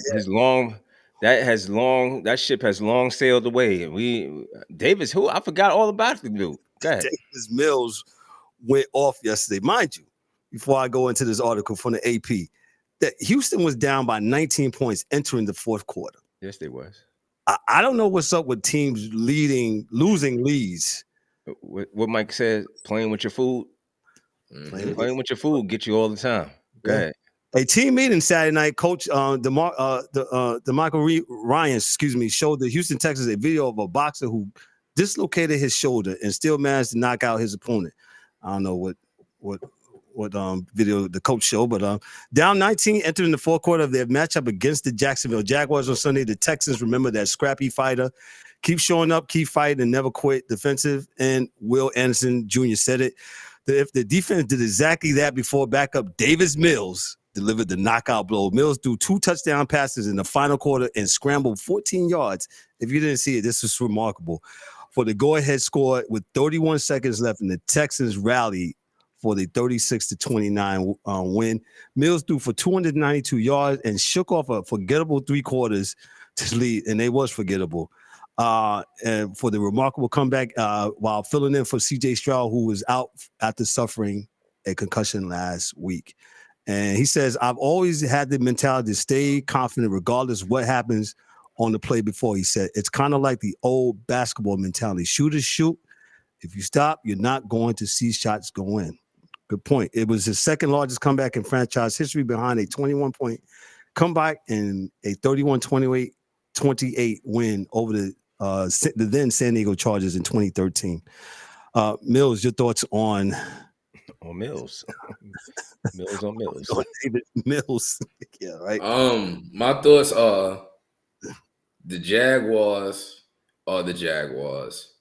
that ship has long sailed away. Davis, who? I forgot all about the dude. Go ahead. Davis Mills went off yesterday. Mind you, before I go into this article from the AP, that Houston was down by 19 points entering the fourth quarter. Yes, they was. I don't know what's up with teams losing leads. What Mike said, playing with your food. Playing with your food get you all the time. Go ahead. A team meeting Saturday night, Coach DeMarco Ryans, showed the Houston Texans a video of a boxer who dislocated his shoulder and still managed to knock out his opponent. I don't know what video the coach showed, but down 19 entering the fourth quarter of their matchup against the Jacksonville Jaguars on Sunday. The Texans, remember that scrappy fighter, keep showing up, keep fighting, and never quit defensive. And Will Anderson Jr. said it. That if the defense did exactly that before backup Davis Mills delivered the knockout blow. Mills threw 2 touchdown passes in the final quarter and scrambled 14 yards. If you didn't see it, this was remarkable. For the go-ahead score with 31 seconds left, and the Texans rallied for the 36-29 win. Mills threw for 292 yards and shook off a forgettable 3 quarters to lead, and they was forgettable. And for the remarkable comeback while filling in for C.J. Stroud, who was out after suffering a concussion last week. And he says, I've always had the mentality to stay confident regardless of what happens on the play before. He said, it's kind of like the old basketball mentality. Shooters shoot. If you stop, you're not going to see shots go in. Good point. It was the second largest comeback in franchise history behind a 21-point comeback and a 31-28 win over the then San Diego Chargers in 2013. Mills, your thoughts on Mills? Mills on Mills. David Mills. Yeah, right. My thoughts are the Jaguars are the Jaguars.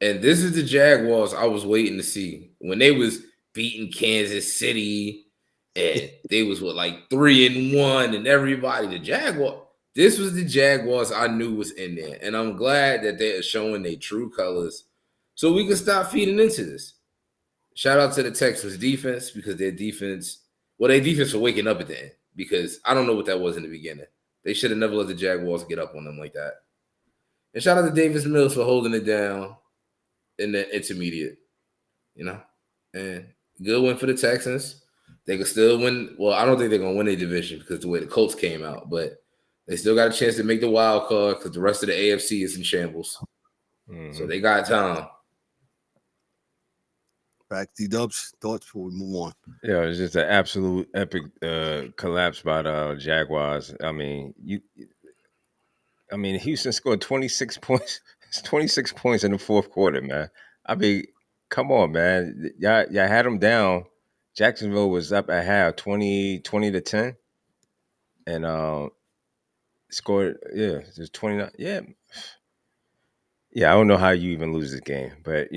And this is the Jaguars I was waiting to see when they was beating Kansas City and they was 3-1 and everybody. The Jaguar. This was the Jaguars I knew was in there. And I'm glad that they are showing their true colors so we can stop feeding into this. Shout out to the Texans defense because their defense for waking up at the end because I don't know what that was in the beginning. They should have never let the Jaguars get up on them like that. And shout out to Davis Mills for holding it down in the intermediate, and good win for the Texans. They could still win. Well, I don't think they're going to win their division because the way the Colts came out, but they still got a chance to make the wild card because the rest of the AFC is in shambles. Mm-hmm. So they got time. Back to DDubbz thoughts before we move on. Yeah, it's just an absolute epic collapse by the Jaguars. I mean, Houston scored 26 points. It's 26 points in the fourth quarter, man. I mean, come on, man. Y'all had them down. Jacksonville was up at half, 20-10, and scored. Yeah, just 29. Yeah. I don't know how you even lose this game, but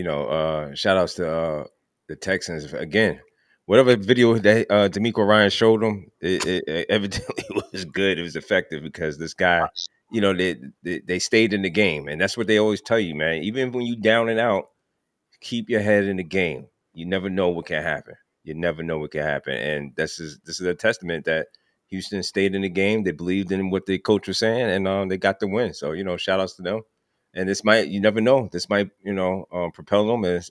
shout outs to the Texans again. Whatever video that DeMeco Ryan showed them, it evidently was good. It was effective because this guy, they stayed in the game, and that's what they always tell you, man. Even when you down and out, keep your head in the game. You never know what can happen. You never know what can happen. And this is a testament that Houston stayed in the game. They believed in what the coach was saying, and they got the win. So, shout outs to them. And you never know. This might, propel them as,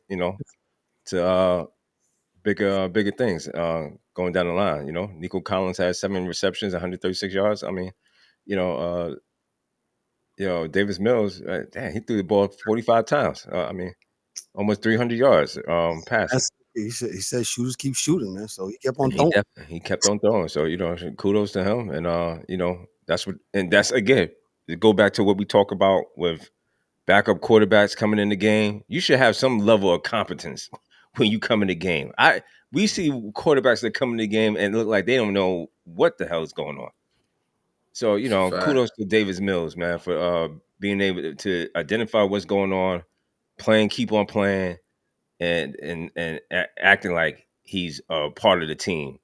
to bigger things going down the line. Nico Collins has 7 receptions, 136 yards. I mean, Davis Mills, he threw the ball 45 times. I mean, almost 300 yards passing. He said shooters keep shooting, man. So he kept on throwing. He kept on throwing. So, kudos to him. And, that's again, to go back to what we talk about with backup quarterbacks coming in the game. You should have some level of competence when you come in the game. We see quarterbacks that come in the game and look like they don't know what the hell is going on. So, kudos to Davis Mills, man, for being able to identify what's going on, keep on playing, and acting like he's a part of the team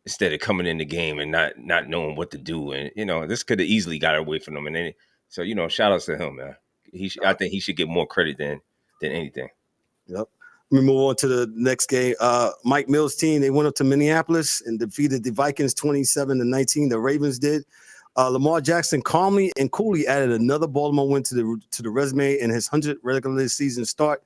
instead of coming in the game and not knowing what to do. And, this could have easily got away from him. And so, shout outs to him, man. I think he should get more credit than anything. Yep. Let me move on to the next game. Mike Mills' team, they went up to Minneapolis and defeated the Vikings 27-19. The Ravens did. Lamar Jackson calmly and coolly added another Baltimore win to the resume in his 100th regular season start.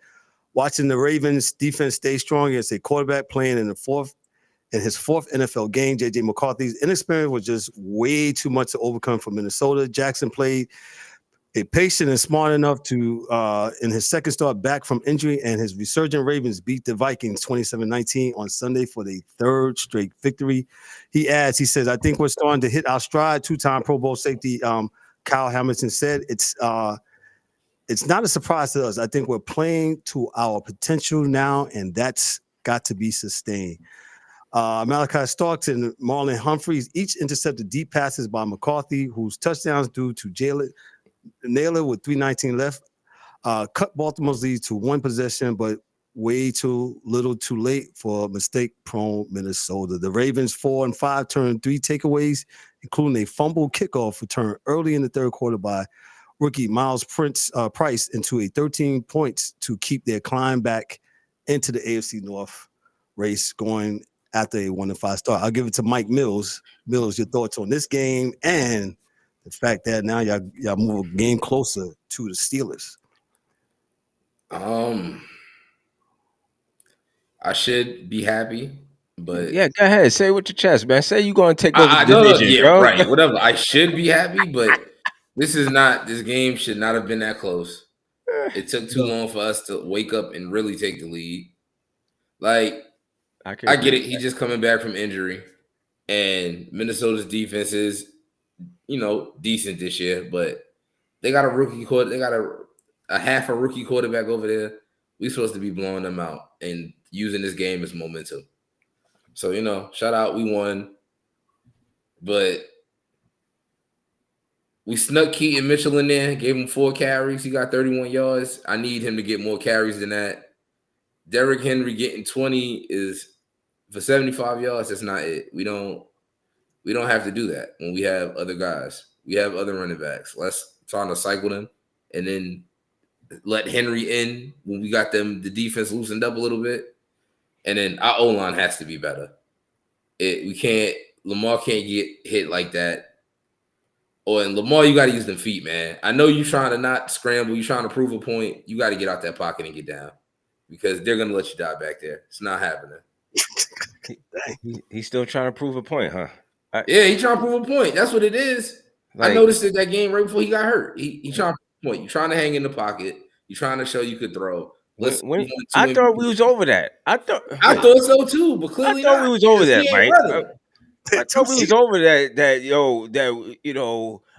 Watching the Ravens defense stay strong against a quarterback playing in his fourth NFL game, J.J. McCarthy's inexperience was just way too much to overcome for Minnesota. Jackson played patient and smart enough to, in his second start back from injury, and his resurgent Ravens beat the Vikings 27-19 on Sunday for the 3rd straight victory. He says, I think we're starting to hit our stride. 2-time Pro Bowl safety Kyle Hamilton said, it's not a surprise to us. I think we're playing to our potential now, and that's got to be sustained. Malachi Starks and Marlon Humphreys each intercepted deep passes by McCarthy, whose touchdowns due to Jayden Naylor with 3:19 left cut Baltimore's lead to 1 possession, but way too little too late for mistake-prone Minnesota. The Ravens 4-5 turned 3 takeaways, including a fumble kickoff return early in the third quarter by rookie Miles Price into a 13 points to keep their climb back into the AFC North race going after a 1-5 start. I'll give it to Mike Mills. Mills, your thoughts on this game and the fact that now y'all move a game closer to the Steelers. I should be happy, but yeah, go ahead. Say it with your chest, man. Say you're going to take over the division, bro. Right, whatever. I should be happy, but this game should not have been that close. It took too long for us to wake up and really take the lead. Like, I get it. He's just coming back from injury, and Minnesota's defense is, decent this year, but they got a rookie quarterback. They got a half a rookie quarterback over there. We're supposed to be blowing them out and using this game as momentum. So, shout out, we won. But we snuck Keaton Mitchell in there, gave him 4 carries. He got 31 yards. I need him to get more carries than that. Derrick Henry getting 20 is for 75 yards. That's not it. We don't have to do that when we have other guys. We have other running backs. Let's try to cycle them and then let Henry in when we got them, the defense loosened up a little bit. And then our O-line has to be better. Lamar can't get hit like that. And Lamar, you got to use them feet, man. I know you're trying to not scramble. You're trying to prove a point. You got to get out that pocket and get down because they're going to let you die back there. It's not happening. He's still trying to prove a point, huh? Yeah, he's trying to prove a point. That's what it is. I noticed it that game right before he got hurt. He trying to prove a point. You're trying to hang in the pocket. You're trying to show you could throw. I thought we was over that. I thought so too, but clearly I thought we was over that, Mike. I thought we was over that.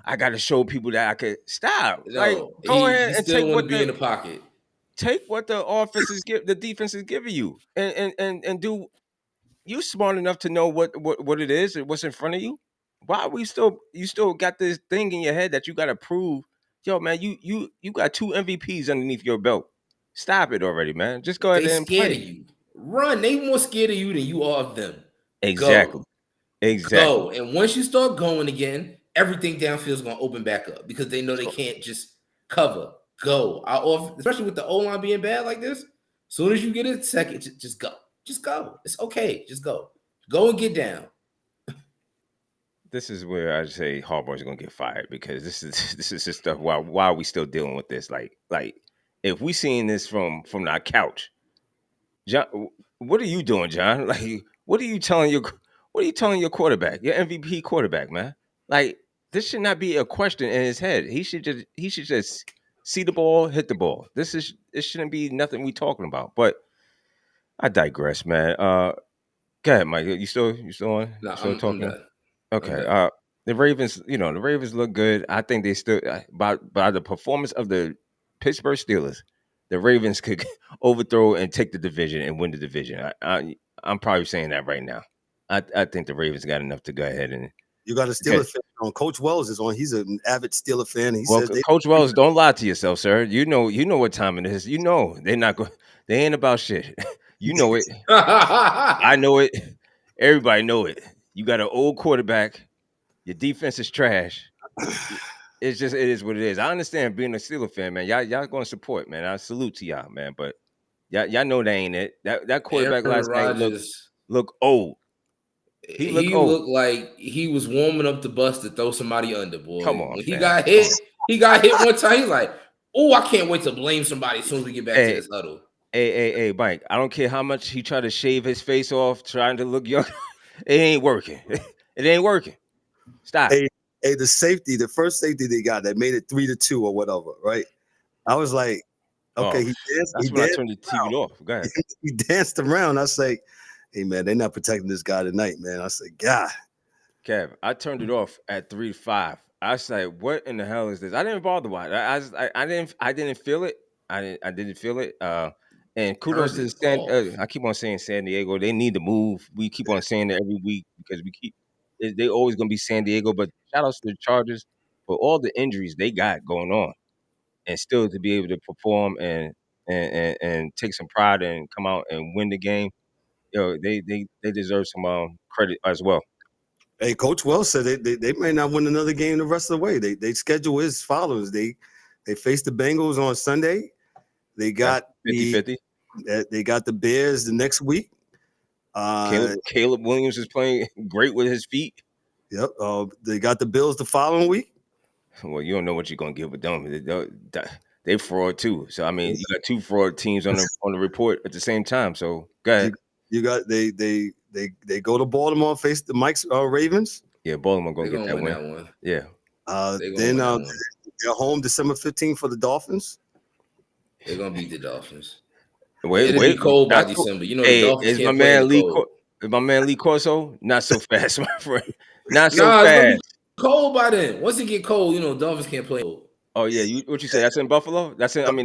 I got to show people that I could stop. Go ahead and take what in the pocket. Take what the the defense is giving you, and do. You smart enough to know what it is and what's in front of you. Why are you still got this thing in your head that you got to prove? Yo, man, you got 2 MVPs underneath your belt. Stop it already, man. Just go ahead and play. Scared of you. Run. They more scared of you than you are of them. Exactly. Go. And once you start going again, everything downfield is going to open back up because they know they can't just cover. Go. Especially with the O-line being bad like this, as soon as you get it, second, just go. Just go. It's okay. Just go. Go and get down. This is where I say Harbaugh's gonna get fired because this is just stuff. Why are we still dealing with this? Like if we seeing this from our couch, John, what are you doing, John? Like, what are you telling your quarterback, your MVP quarterback, man? Like, this should not be a question in his head. He should just see the ball, hit the ball. It shouldn't be nothing we talking about. But I digress, man. Go ahead, Mike. You still on? No, still I'm talking? done. Okay. Okay. The Ravens, the Ravens look good. I think they still by the performance of the Pittsburgh Steelers, the Ravens could overthrow and take the division and win the division. I'm probably saying that right now. I think the Ravens got enough to go ahead and. You got a Steelers fan on. Coach Wells is on. He's an avid Steelers fan. He says Coach Wells, don't lie to yourself, sir. You know what time it is. You know they're not going. They ain't about shit. You know it. I know it. Everybody know it. You got an old quarterback. Your defense is trash. It is what it is. I understand being a Steelers fan, man. Y'all going to support, man. I salute to y'all, man. But y'all know that ain't it. That quarterback Aaron last night Rodgers, look old. He looked like he was warming up the bus to throw somebody under, boy. Come on, when he got hit one time. He's like, "Oh, I can't wait to blame somebody as soon as we get back to this huddle." Hey, Mike. I don't care how much he tried to shave his face off, trying to look young. It ain't working. It ain't working. Stop. Hey, the first safety they got that made it 3-2 or whatever, right? I was like, okay, he danced. That's when I turned the TV off. Go ahead. He danced around. I say, hey man, they're not protecting this guy tonight, man. I said, God. Kev, I turned it off at 3-5. I said, what in the hell is this? I didn't bother watch. I didn't feel it. I didn't feel it. And kudos to I keep on saying San Diego. They need to move. We keep on saying that every week because they always gonna be San Diego. But shout outs to the Chargers for all the injuries they got going on, and still to be able to perform and take some pride and come out and win the game. They deserve some credit as well. Hey, Coach Wells said they may not win another game the rest of the way. They schedule is follows. They face the Bengals on Sunday. They got 50-50. They got the Bears the next week. Caleb Williams is playing great with his feet. Yep. They got the Bills the following week. Well, you don't know what you're gonna get with them. They fraud too. So I mean, you got two fraud teams on the report at the same time. So go ahead. You got they go to Baltimore, face the Mike's Ravens. Yeah, Baltimore gonna get that win. Yeah. Then they're home December 15th for the Dolphins. They're gonna beat the Dolphins. It'll be cold by December. You know, the Dolphins is my man Lee Corso not so fast, my friend? Not so fast. It's gonna be cold by then. Once it get cold, Dolphins can't play cold. Oh yeah, what you say? That's in Buffalo. That's in Pittsburgh.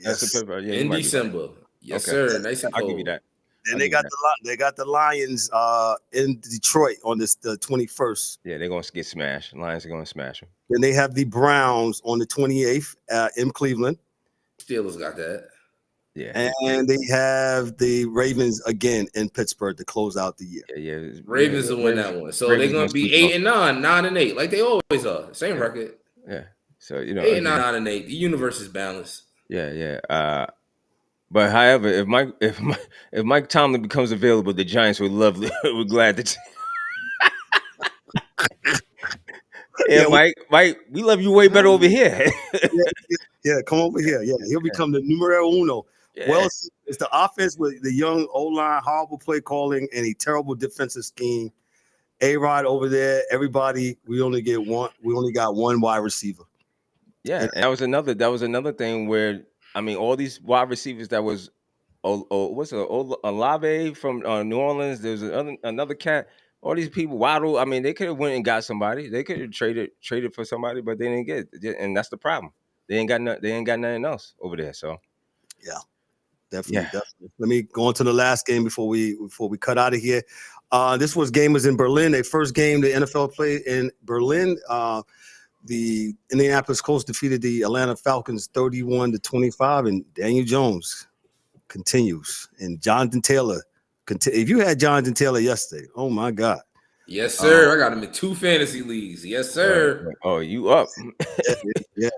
Yes, that's in Pittsburgh. Yeah, in December. Right. Yes, sir. Nice and cold. I'll give you that. And they got the Lions in Detroit on the 21st. Yeah, they're gonna get smashed. Lions are gonna smash them. Then they have the Browns on the 28th in Cleveland. Steelers got that. Yeah, and they have the Ravens again in Pittsburgh to close out the year. Yeah. Ravens will win that one. So they're gonna be 8-9, 9-8, like they always are. Same record. Yeah. So 8-9, 9-8. The universe is balanced. Yeah. But however, if Mike Tomlin becomes available, the Giants would we're glad to. Mike, we love you way better over here. yeah, come over here. Yeah, he'll become the numero uno. Yeah. Well, it's the offense with the young O-line, horrible play calling, and a terrible defensive scheme. A-Rod over there, everybody. We only got one wide receiver. Yeah, and that was another thing where all these wide receivers that was Olave from New Orleans. There's another cat. All these people, Waddle. They could have went and got somebody. They could have traded for somebody, but they didn't get it. And that's the problem. They ain't got nothing else over there. So yeah, definitely. Let me go on to the last game before we cut out of here. This game was in Berlin. Their first game the NFL played in Berlin. The Indianapolis Colts defeated the Atlanta Falcons 31-25, and Daniel Jones continues. And Jonathan Taylor, if you had Jonathan Taylor yesterday, oh my God. Yes, sir. I got him in 2 fantasy leagues. Yes, sir. Oh, you up? Yeah.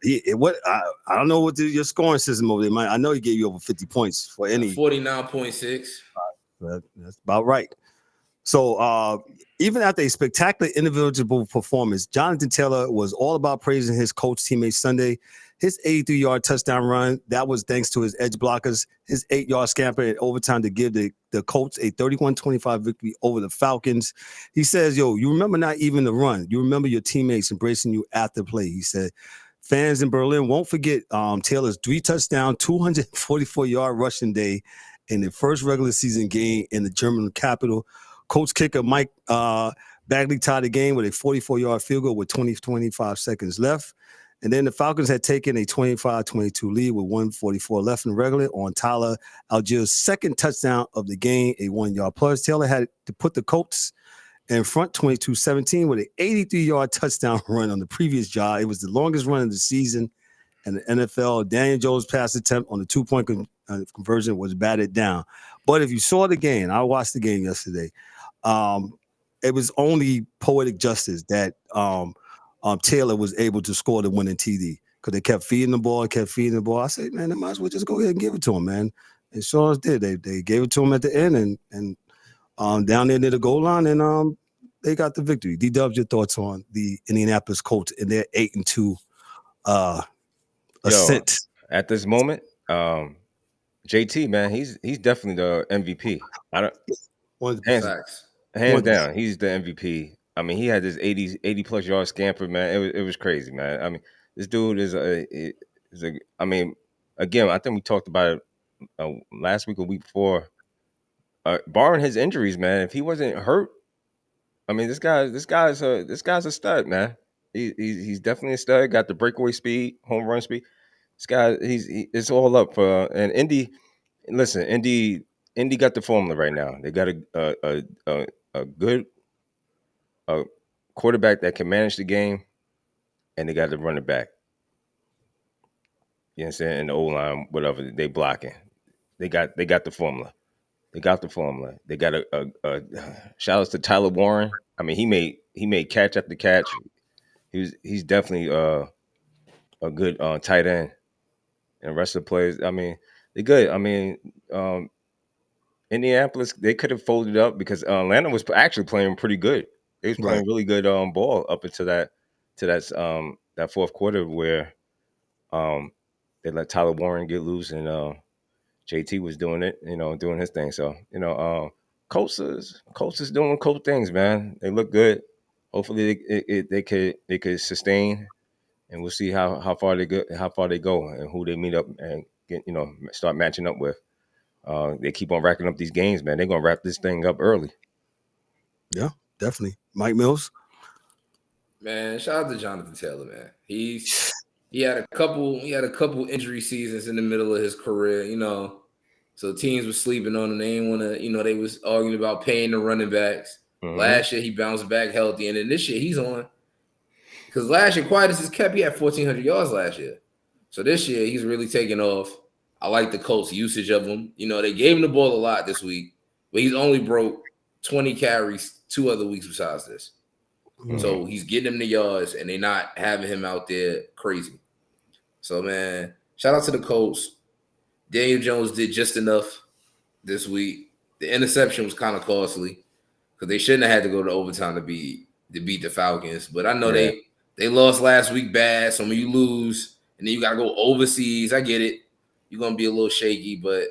I don't know what your scoring system over there, man. I know he gave you over 50 points for any 49.6. That's about right. So even after a spectacular individual performance, Jonathan Taylor was all about praising his coach teammates Sunday. His 83-yard touchdown run, that was thanks to his edge blockers, his 8-yard scamper in overtime to give the Colts a 31-25 victory over the Falcons. He says, yo, you remember not even the run. You remember your teammates embracing you after play. He said, fans in Berlin won't forget Taylor's 3-touchdown, 244-yard rushing day in the first regular season game in the German capital. Colts kicker Mike Bagley tied the game with a 44-yard field goal with 25 seconds left. And then the Falcons had taken a 25-22 lead with 1:44 left in regular on Tyler Algiers' second touchdown of the game, a 1-yard plus. Taylor had to put the Colts in front 22-17 with an 83-yard touchdown run on the previous drive. It was the longest run of the season in the NFL. Daniel Jones' pass attempt on the 2-point conversion was batted down. But if you saw the game, I watched the game yesterday, it was only poetic justice that Taylor was able to score the winning TD because they kept feeding the ball. I said, man, they might as well just go ahead and give it to him, man. And sure did. They gave it to him at the end and down there near the goal line, and they got the victory. DDubbz, your thoughts on the Indianapolis Colts and their 8-2 ascent? At this moment, JT, man, he's definitely the MVP. Hands down, he's the MVP. I mean, he had this 80 plus yard scamper, man. It was crazy, man. I mean, this dude is I mean, again, I think we talked about it last week or week before. Barring his injuries, man, if he wasn't hurt, I mean, this guy's a stud, man. He's definitely a stud. Got the breakaway speed, home run speed. This guy, it's all up for and Indy. Listen, Indy got the formula right now. They got a good quarterback that can manage the game, and they got to run it back. You know what I'm saying? And the O-line, whatever they blocking, they got the formula. They got a shout outs to Tyler Warren. I mean, he made catch after catch. He's definitely a good tight end. And the rest of the players, I mean, they're good. I mean, Indianapolis, they could have folded up because Atlanta was actually playing pretty good. They was playing really good ball up into that fourth quarter where they let Tyler Warren get loose and JT was doing it, doing his thing. So, Colts is doing Colts things, man. They look good. Hopefully they could sustain, and we'll see how far they go and who they meet up and get, start matching up with. They keep on racking up these games, man. They're gonna wrap this thing up early. Yeah, definitely. Mike Mills. Man, shout out to Jonathan Taylor, man. He had a couple injury seasons in the middle of his career, So teams were sleeping on him. They didn't want to, they was arguing about paying the running backs. Mm-hmm. Last year he bounced back healthy, and then this year he's on. Because last year, quiet as is kept, he had 1,400 yards last year. So this year he's really taking off. I like the Colts' usage of him. They gave him the ball a lot this week, but he's only broke 20 carries 2 other weeks besides this. Mm-hmm. So he's getting him the yards, and they're not having him out there crazy. So, man, shout out to the Colts. Daniel Jones did just enough this week. The interception was kind of costly because they shouldn't have had to go to overtime to beat the Falcons. But I know they lost last week bad. So when you lose and then you got to go overseas, I get it. You're going to be a little shaky, but,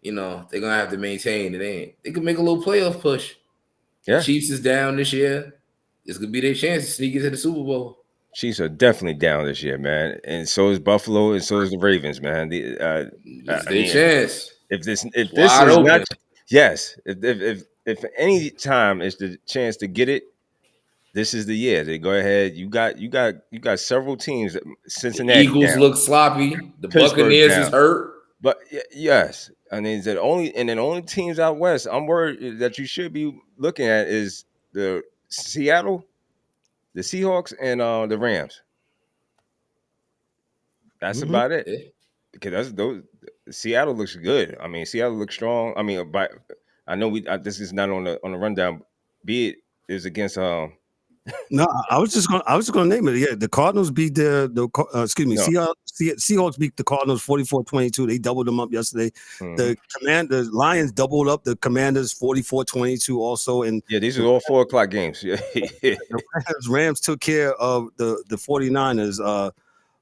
they're going to have to maintain it. They could make a little playoff push. Yeah. Chiefs is down this year. This could be their chance to sneak into the Super Bowl. Chiefs are definitely down this year, man, and so is Buffalo, and so is the Ravens, man. It's their chance. If this is not, yes, if any time is the chance to get it, this is the year. They go ahead. You got several teams. Cincinnati, the Eagles look sloppy. The Buccaneers is hurt. But yes, I mean, the only teams out west I'm worried that you should be looking at is the Seattle, the Seahawks, and the Rams. That's about it. Because Seattle looks good. I mean, Seattle looks strong. I mean, I know this is not on the rundown. Be it is against No, I was just gonna name it. Yeah, the Cardinals beat No. Seahawks beat the Cardinals 44-22. They doubled them up yesterday. Mhm. The Lions doubled up the Commanders 44-22 also. And Yeah, these are all 4:00 games. Yeah. the Rams took care of the 49ers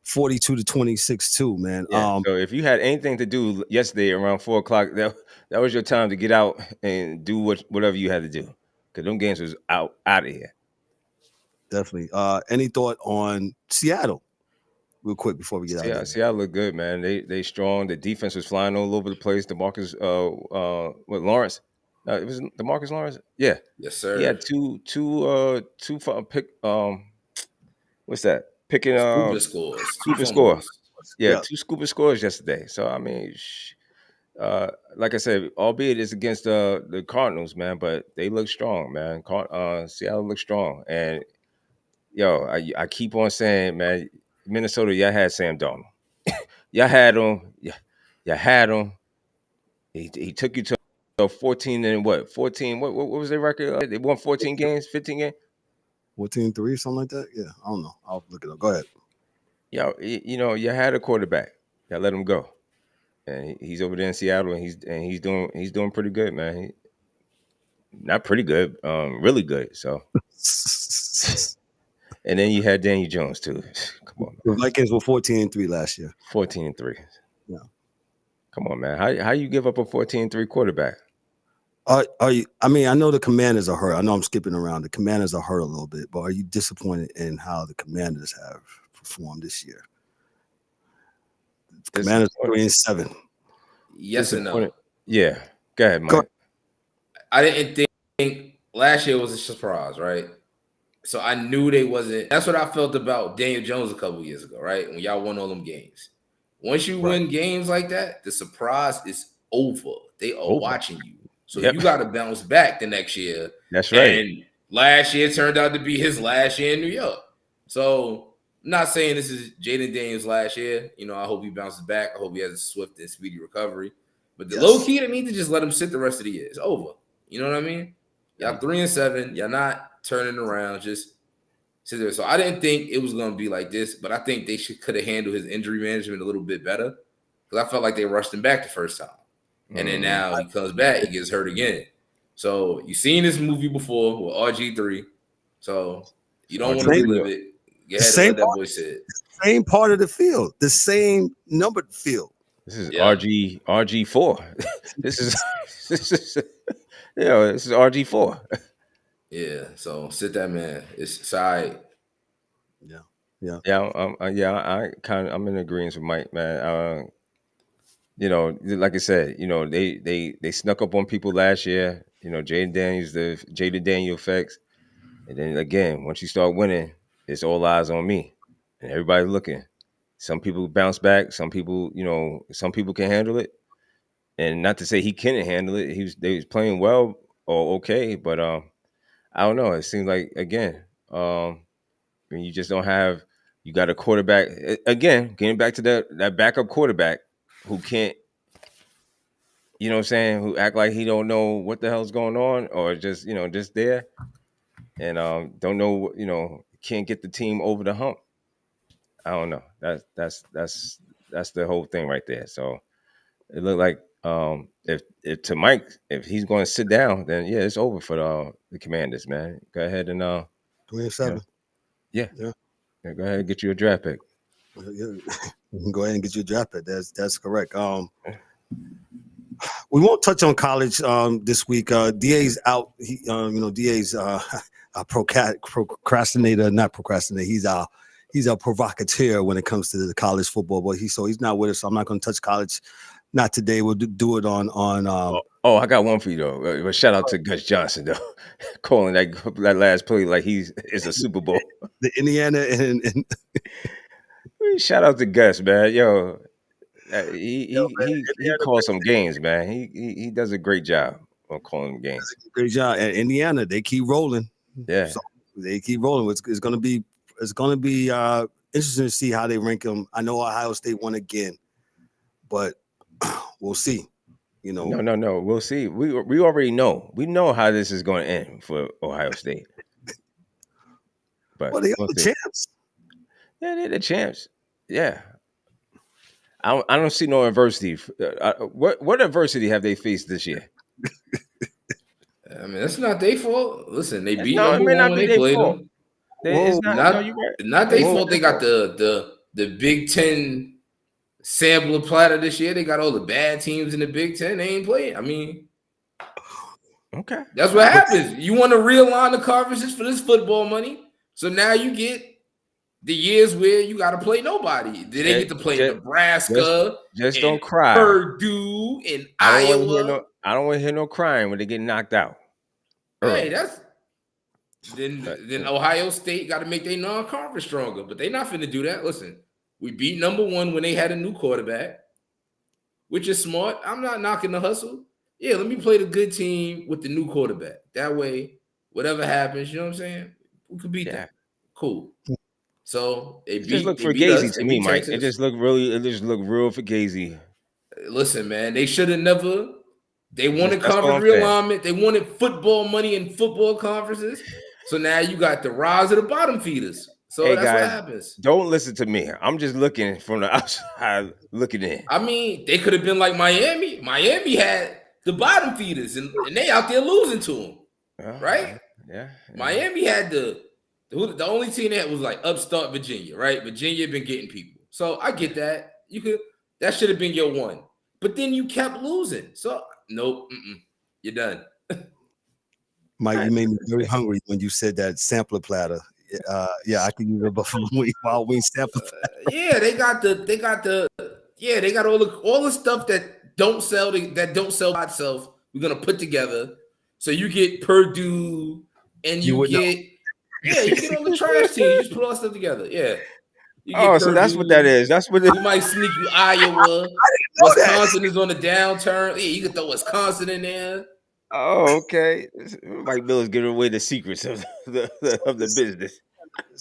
42-26 too, man. Yeah. So if you had anything to do yesterday around 4:00, that was your time to get out and do whatever you had to do. Because them games was out of here. Definitely. Any thought on Seattle, real quick before we get out of there? Seattle look good, man. They strong. The defense was flying all over the place. DeMarcus, Lawrence. It was DeMarcus Lawrence. Yeah, Yes, sir. he had two pick. What's that? Picking scooping scores. Scooping score. Yeah, 2 scooping scores yesterday. So I mean, like I said, albeit it's against the Cardinals, man, but they look strong, man. Seattle looks strong, and I keep on saying, man, Minnesota, y'all had Sam Darnold. Y'all had him. Y'all had him. He took you to 14 and what? 14. What was their record? They won 14 games, 15 games? 14-3, something like that. Yeah, I don't know. I'll look it up. Go ahead. You had a quarterback. Y'all let him go. And he's over there in Seattle, and he's doing pretty good, man. Not pretty good, really good. So, and then you had Daniel Jones too. Come on, man. The Vikings were 14-3 last year. 14-3. Yeah. Come on, man. How you give up a 14-3 quarterback? Are you? I mean, I know the Commanders are hurt. I know I'm skipping around. The Commanders are hurt a little bit, but are you disappointed in how the Commanders have performed this year? The Commanders 3-7. Yes and no. Yeah. Go ahead, Mike. I didn't think last year was a surprise, right? So I knew they wasn't. That's what I felt about Daniel Jones a couple years ago, right? When y'all won all them games. Once you win games like that, the surprise is over. They are watching you. So you got to bounce back the next year. That's right. And last year turned out to be his last year in New York. So I'm not saying this is Jayden Daniels' last year. I hope he bounces back. I hope he has a swift and speedy recovery. But the low key, they need to just let him sit the rest of the year. It's over. You know what I mean? Y'all 3-7. Y'all not turning around. Just sit there. So I didn't think it was going to be like this, but I think they could have handled his injury management a little bit better because I felt like they rushed him back the first time. And then now he comes back, he gets hurt again. So you've seen this movie before with RG3. So you don't want to relive it. Go ahead and let that boy sit. Same part of the field, the same numbered field. This is RG4. This is RG4. Yeah. So sit that man. It's all right. I'm in agreement with Mike, man. Like I said, they snuck up on people last year. Jayden Daniels, the Jayden Daniel effects, and then again, once you start winning, it's all eyes on me, and everybody's looking. Some people bounce back. Some people, some people can handle it, and not to say he couldn't handle it. They was playing well or okay, but I don't know. It seems like again, when you just don't have, you got a quarterback again. Getting back to that backup quarterback who can't, you know what I'm saying, who act like he don't know what the hell's going on, or just just there, and don't know, can't get the team over the hump. I don't know. That's the whole thing right there. So it looked like if to Mike, if he's going to sit down, then yeah, it's over for the Commanders, man. Go ahead and 3-7. Yeah. Go ahead and get you a draft pick. You can go ahead and get your draft pick. That's correct. We won't touch on college this week. DA's out. He, DA's a procrastinator, not procrastinator. He's a provocateur when it comes to the college football. But he's not with us. So I'm not going to touch college. Not today. We'll do it on. I got one for you though. Shout out to Gus Johnson though, calling that last play like it's a Super Bowl. The Indiana and shout out to Gus, man. Yo, he calls some games, man. He does a great job on calling games. Great job. And Indiana, they keep rolling. Yeah, so they keep rolling. It's going to be interesting to see how they rank them. I know Ohio State won again, but we'll see. No. We'll see. We already know. We know how this is going to end for Ohio State. But they are the champs. Yeah, they're the champs. Yeah. I don't see no adversity. What adversity have they faced this year? I mean, that's not their fault. Listen, they beat No, it number may one not when be they their played fault. them. It's not. No, you're right. Not their fault. They got the Big Ten sample of Platter this year. They got all the bad teams in the Big Ten. They ain't playing. I mean, okay, that's what happens. You want to realign the conferences for this football money, so now you get the years where you got to play nobody. They get to play Nebraska. Just don't cry. Purdue and Iowa. I don't want to hear no crying when they get knocked out. Hey, then Ohio State got to make their non-conference stronger, but they not finna do that. Listen, we beat number one when they had a new quarterback, which is smart. I'm not knocking the hustle. Yeah, let me play the good team with the new quarterback. That way, whatever happens, you know what I'm saying? We could beat that. Cool. So it just looked fugazi to me, Mike. It just looked real fugazi. Listen, man, they should have never. They wanted conference realignment. They wanted football money in football conferences. So now you got the rise of the bottom feeders. So that's guys, what happens. Don't listen to me. I'm just looking from the outside, looking in. I mean, they could have been like Miami. Miami had the bottom feeders, and they out there losing to them, right? Yeah. Miami had the only team that was like upstart Virginia, right? Virginia been getting people. So I get that. That should have been your one. But then you kept losing. So nope, you're done. Mike, you made me very hungry when you said that sampler platter. Yeah, I can use a Buffalo Wild Wing sampler platter. Yeah, they got all the stuff that don't sell by itself. We're gonna put together. So you get Purdue and you get all the trash teams. You just put all that stuff together. Yeah. So that's what that is. That's what you might sneak you Iowa. Wisconsin is on the downturn. Yeah, you can throw Wisconsin in there. Oh, okay. Mike Miller's giving away the secrets of the business.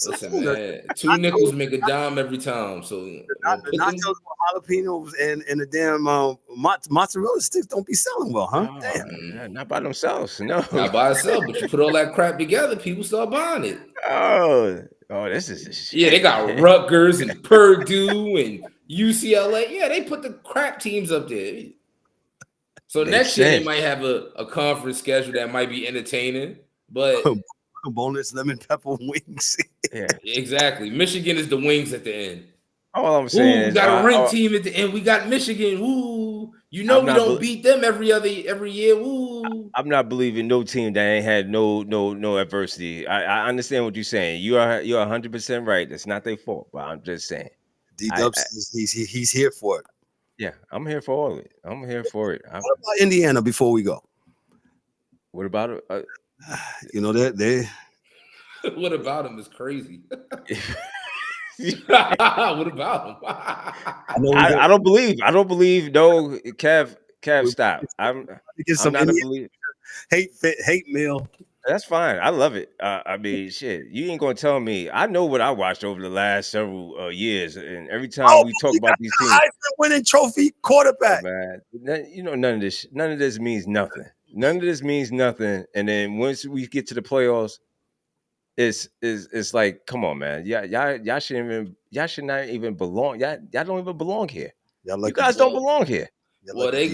Listen, man, 2 nickels make a dime every time. So the nachos with jalapenos and the damn mozzarella sticks don't be selling well, huh? Damn. Not by themselves. No. Not by itself, but you put all that crap together, people start buying it. Oh, this is a shit. Yeah, they got Rutgers and Purdue and UCLA. Yeah, they put the crap teams up there. So next year they might have a conference schedule that might be entertaining, but bonus lemon pepper wings. Yeah, exactly. Michigan is the wings at the end. All I'm saying is we got a ranked team at the end. We got Michigan. Woo! You know we don't beat them every year. Woo! I'm not believing no team that ain't had no adversity. I understand what you're saying. You're 100% right. It's not their fault, but I'm just saying. DDubbz, he's here for it. Yeah, I'm here for all of it. I'm here for it. What about Indiana before we go? What about it? They. What about him is crazy. What about him? I don't believe. No, Kev, stop. I'm not a believer. Hate mail. That's fine. I love it. I mean, shit. You ain't gonna tell me. I know what I watched over the last several years, and every time we talk about these teams, winning trophy quarterback. Man, none of this means nothing. None of this means nothing. And then once we get to the playoffs, it's like, come on, man. Y'all should not even belong. Y'all don't even belong here. You guys don't belong here. Well, they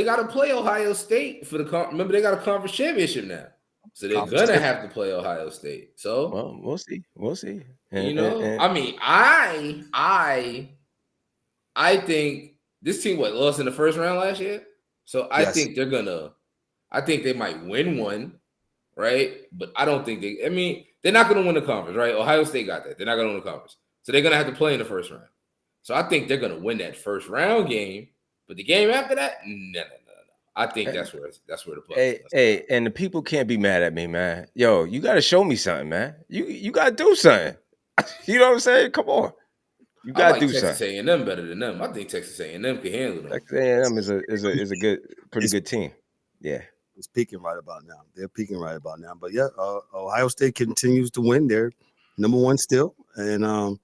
gotta play Ohio State for remember they got a conference championship now. So they're gonna have to play Ohio State. So well, we'll see. I mean, I think this team lost in the first round last year. So I think they might win one, right? But I don't think they're not gonna win the conference, right? Ohio State got that. They're not gonna win the conference. So they're gonna have to play in the first round. So I think they're gonna win that first round game, but the game after that, no. I think that's where the play. Hey, and the people can't be mad at me, man. Yo, you got to show me something, man. You got to do something. You know what I'm saying? Come on, you got to do Texas something. Texas A&M better than them. I think Texas A&M can handle them. Texas A&M is a pretty good team. Yeah, it's peaking right about now. They're peaking right about now. But yeah, Ohio State continues to win. They're number one still, and I'll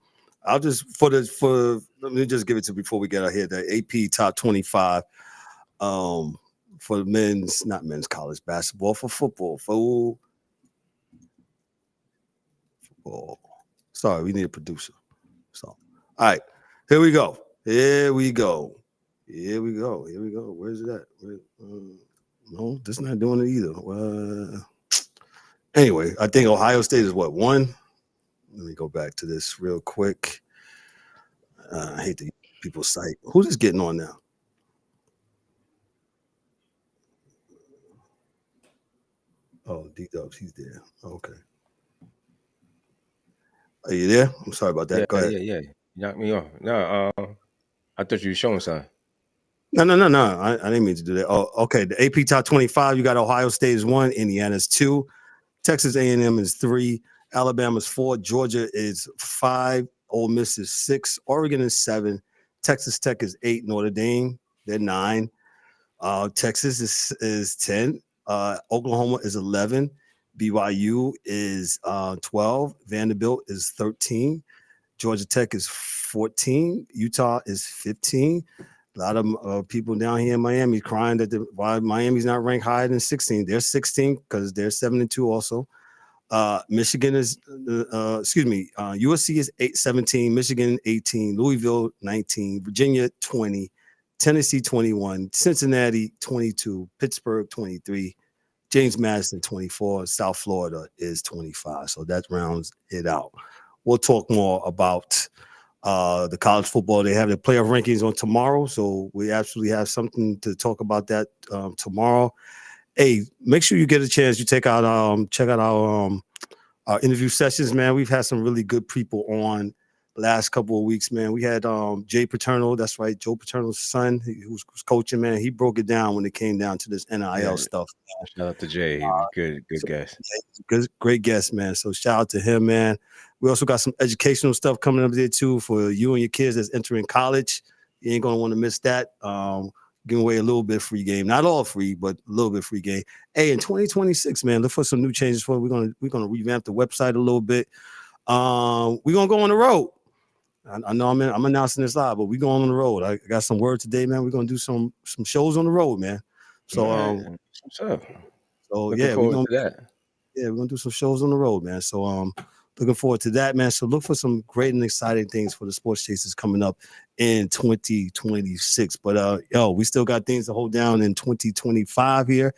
just let me just give it to before we get out here. The AP top 25. For not men's college basketball, for football, football. Sorry, we need a producer. So, all right, here we go. Where's it at? No, this is not doing it either. Anyway, I think Ohio State is what, 1? Let me go back to this real quick. I hate to use people's site. Who's this getting on now? Oh, DDubbz, he's there. Okay. Are you there? I'm sorry about that. Go ahead. Yeah. You knocked me off. No, I thought you were showing something. No. I didn't mean to do that. Oh, okay. The AP Top 25, you got Ohio State is 1, Indiana's 2, Texas A&M is 3, Alabama's 4, Georgia is 5, Ole Miss is 6, Oregon is 7, Texas Tech is 8, Notre Dame, they're 9, Texas is 10, Oklahoma is 11, BYU is 12, Vanderbilt is 13, Georgia Tech is 14, Utah is 15. A lot of people down here in Miami crying that why Miami's not ranked higher than 16. They're 16 because they're 7-2 also. Michigan is, USC is 17, Michigan 18, Louisville 19, Virginia 20, Tennessee 21, Cincinnati 22, Pittsburgh 23, James Madison 24, South Florida is 25. So that rounds it out. We'll talk more about the college football. They have their playoff rankings on tomorrow, so we absolutely have something to talk about that tomorrow. Hey, make sure you get a chance. You check out our interview sessions, man. We've had some really good people on the last couple of weeks, man. We had Jay Paterno, that's right, Joe Paterno's son, who's coaching, man. He broke it down when it came down to this NIL stuff. Shout out to Jay. Good guest. Great guest, man. So shout out to him, man. We also got some educational stuff coming up there too for you and your kids that's entering college. You ain't gonna want to miss that. Giving away a little bit free game, not all free, but a little bit free game. Hey, in 2026, man, look for some new changes. We're gonna revamp the website a little bit. We're gonna go on the road. I know I'm announcing this live, but we're going on the road. I got some word today, man. We're gonna do some shows on the road, man. So what's up? So Looking forward to that. Yeah, we're gonna do some shows on the road, man. So looking forward to that, man. So look for some great and exciting things for the Sports Chasers coming up in 2026. But we still got things to hold down in 2025 here.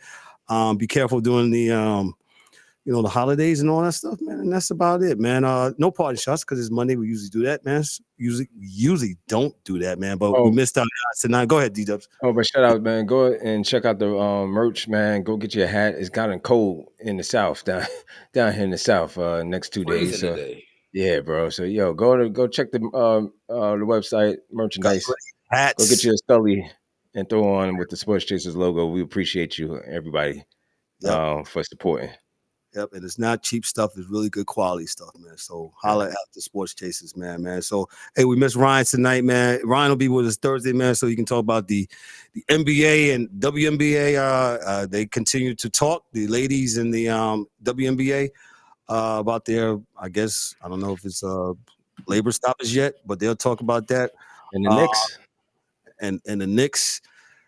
Be careful during the the holidays and all that stuff, man. And that's about it, man. No party shots because it's Monday. We usually do that, man. Usually don't do that, man. But we missed out tonight. Go ahead, DDubbz. Oh, but shout out, man. Go and check out the merch, man. Go get your hat. It's gotten cold in the South, down here in the South next 2 days. So, yeah, bro. So go check the website, merchandise. Hats. Go get you a Scully and throw on with the Sports Chasers logo. We appreciate you, everybody, for supporting. Yep, and it's not cheap stuff. It's really good quality stuff, man. So holla at the Sports Chasers, man. So, hey, we missed Ryan tonight, man. Ryan will be with us Thursday, man, so you can talk about the NBA and WNBA. They continue to talk, the ladies in the WNBA, about their, I guess, I don't know if it's labor stoppage yet, but they'll talk about that. And the Knicks. And the Knicks.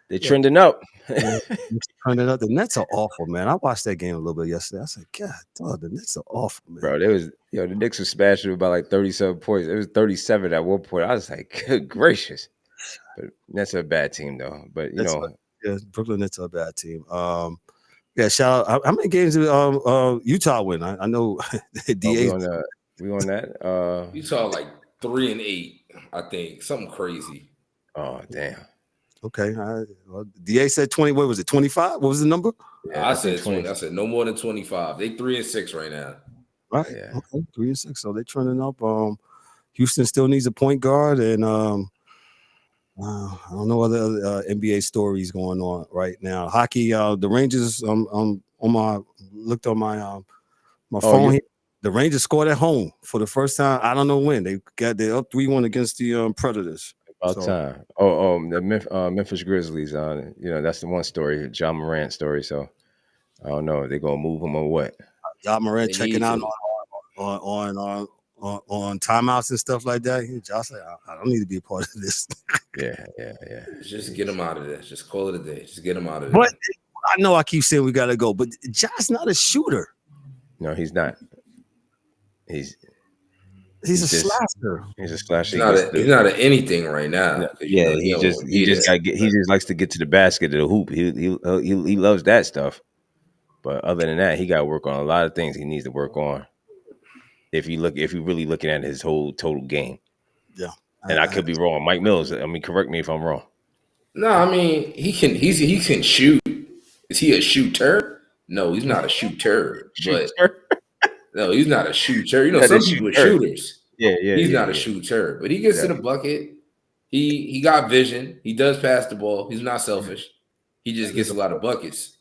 They're trending up. The Nets are awful, man. I watched that game a little bit yesterday. I said, God, dog, the Nets are awful, man. Bro, the Knicks were smashing about like 37 points. It was 37 at one point. I was like, good gracious. But Nets are a bad team, though. But Brooklyn Nets are a bad team. Shout out. How many games did Utah win? I know we on that. Utah like 3-8, I think. Something crazy. Oh, damn. Okay. DA said 20. What was it? 25? What was the number? Yeah, I said 20. I said no more than 25. They 3-6 right now. Right. Yeah. Okay. 3-6. So they're trending up. Houston still needs a point guard, and I don't know other NBA stories going on right now. Hockey. The Rangers. Looked on my phone here. The Rangers scored at home for the first time. I don't know when. They're up 3-1 against the Predators. About time. The Memphis Grizzlies. That's the one story, John Morant story. So I don't know. Are they gonna move him or what? John Morant checking out on timeouts and stuff like that. Josh said, I don't need to be a part of this. Yeah. Just get him out of there. Just call it a day. Just get him out of there. But I know I keep saying we gotta go, but Josh's not a shooter. No, he's not. He's a slasher. He's a slasher. He's not an anything right now. Yeah, he just likes to get to the basket of the hoop. He loves that stuff. But other than that, he got to work on a lot of things he needs to work on. If you're really looking at his whole total game. Yeah. And I could be wrong. Mike Mills, correct me if I'm wrong. No, I mean, he can shoot. Is he a shooter? No, he's not a shooter. No, he's not a shooter. You know, some people are shooters. Yeah. He's not a shooter, but he gets to the bucket. He got vision. He does pass the ball. He's not selfish. He just gets a lot of buckets.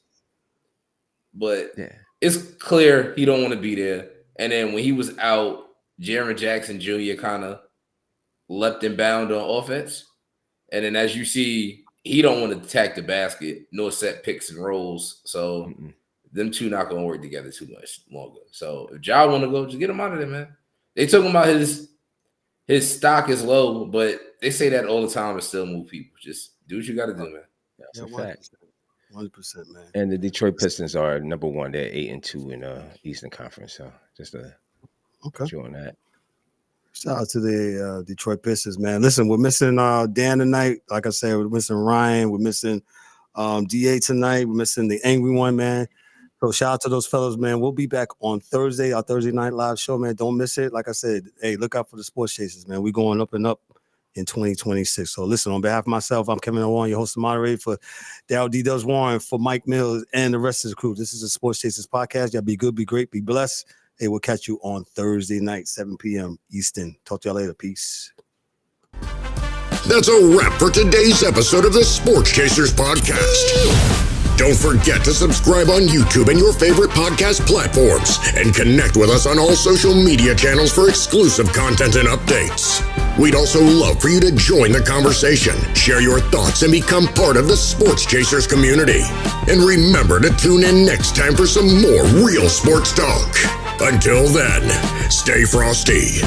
But it's clear he don't want to be there. And then when he was out, Jaren Jackson Jr. kind of leapt and bound on offense. And then as you see, he don't want to attack the basket, nor set picks and rolls. So them two not going to work together too much longer. So if Ja want to go, just get him out of there, man. They talking about his stock is low, but they say that all the time and still move people. Just do what you got to do, man. That's a fact. 100%, man. And the Detroit Pistons are number 1. They're 8-2 in Eastern Conference. So just to put you on that. Shout out to the Detroit Pistons, man. Listen, we're missing Dan tonight. Like I said, we're missing Ryan. We're missing DA tonight. We're missing the Angry One, man. So shout out to those fellows, man. We'll be back on Thursday, our Thursday night live show, man. Don't miss it. Like I said, hey, look out for the Sports Chasers, man. We're going up and up in 2026. So listen, on behalf of myself, I'm Kevin Warren, your host and moderator for Darrell DDubbz Warren, for Mike Mills and the rest of the crew. This is the Sports Chasers podcast. Y'all be good, be great, be blessed. Hey, we'll catch you on Thursday night, 7 p.m. Eastern. Talk to y'all later. Peace. That's a wrap for today's episode of the Sports Chasers podcast. Don't forget to subscribe on YouTube and your favorite podcast platforms, and connect with us on all social media channels for exclusive content and updates. We'd also love for you to join the conversation, share your thoughts, and become part of the Sports Chasers community. And remember to tune in next time for some more real sports talk. Until then, stay frosty.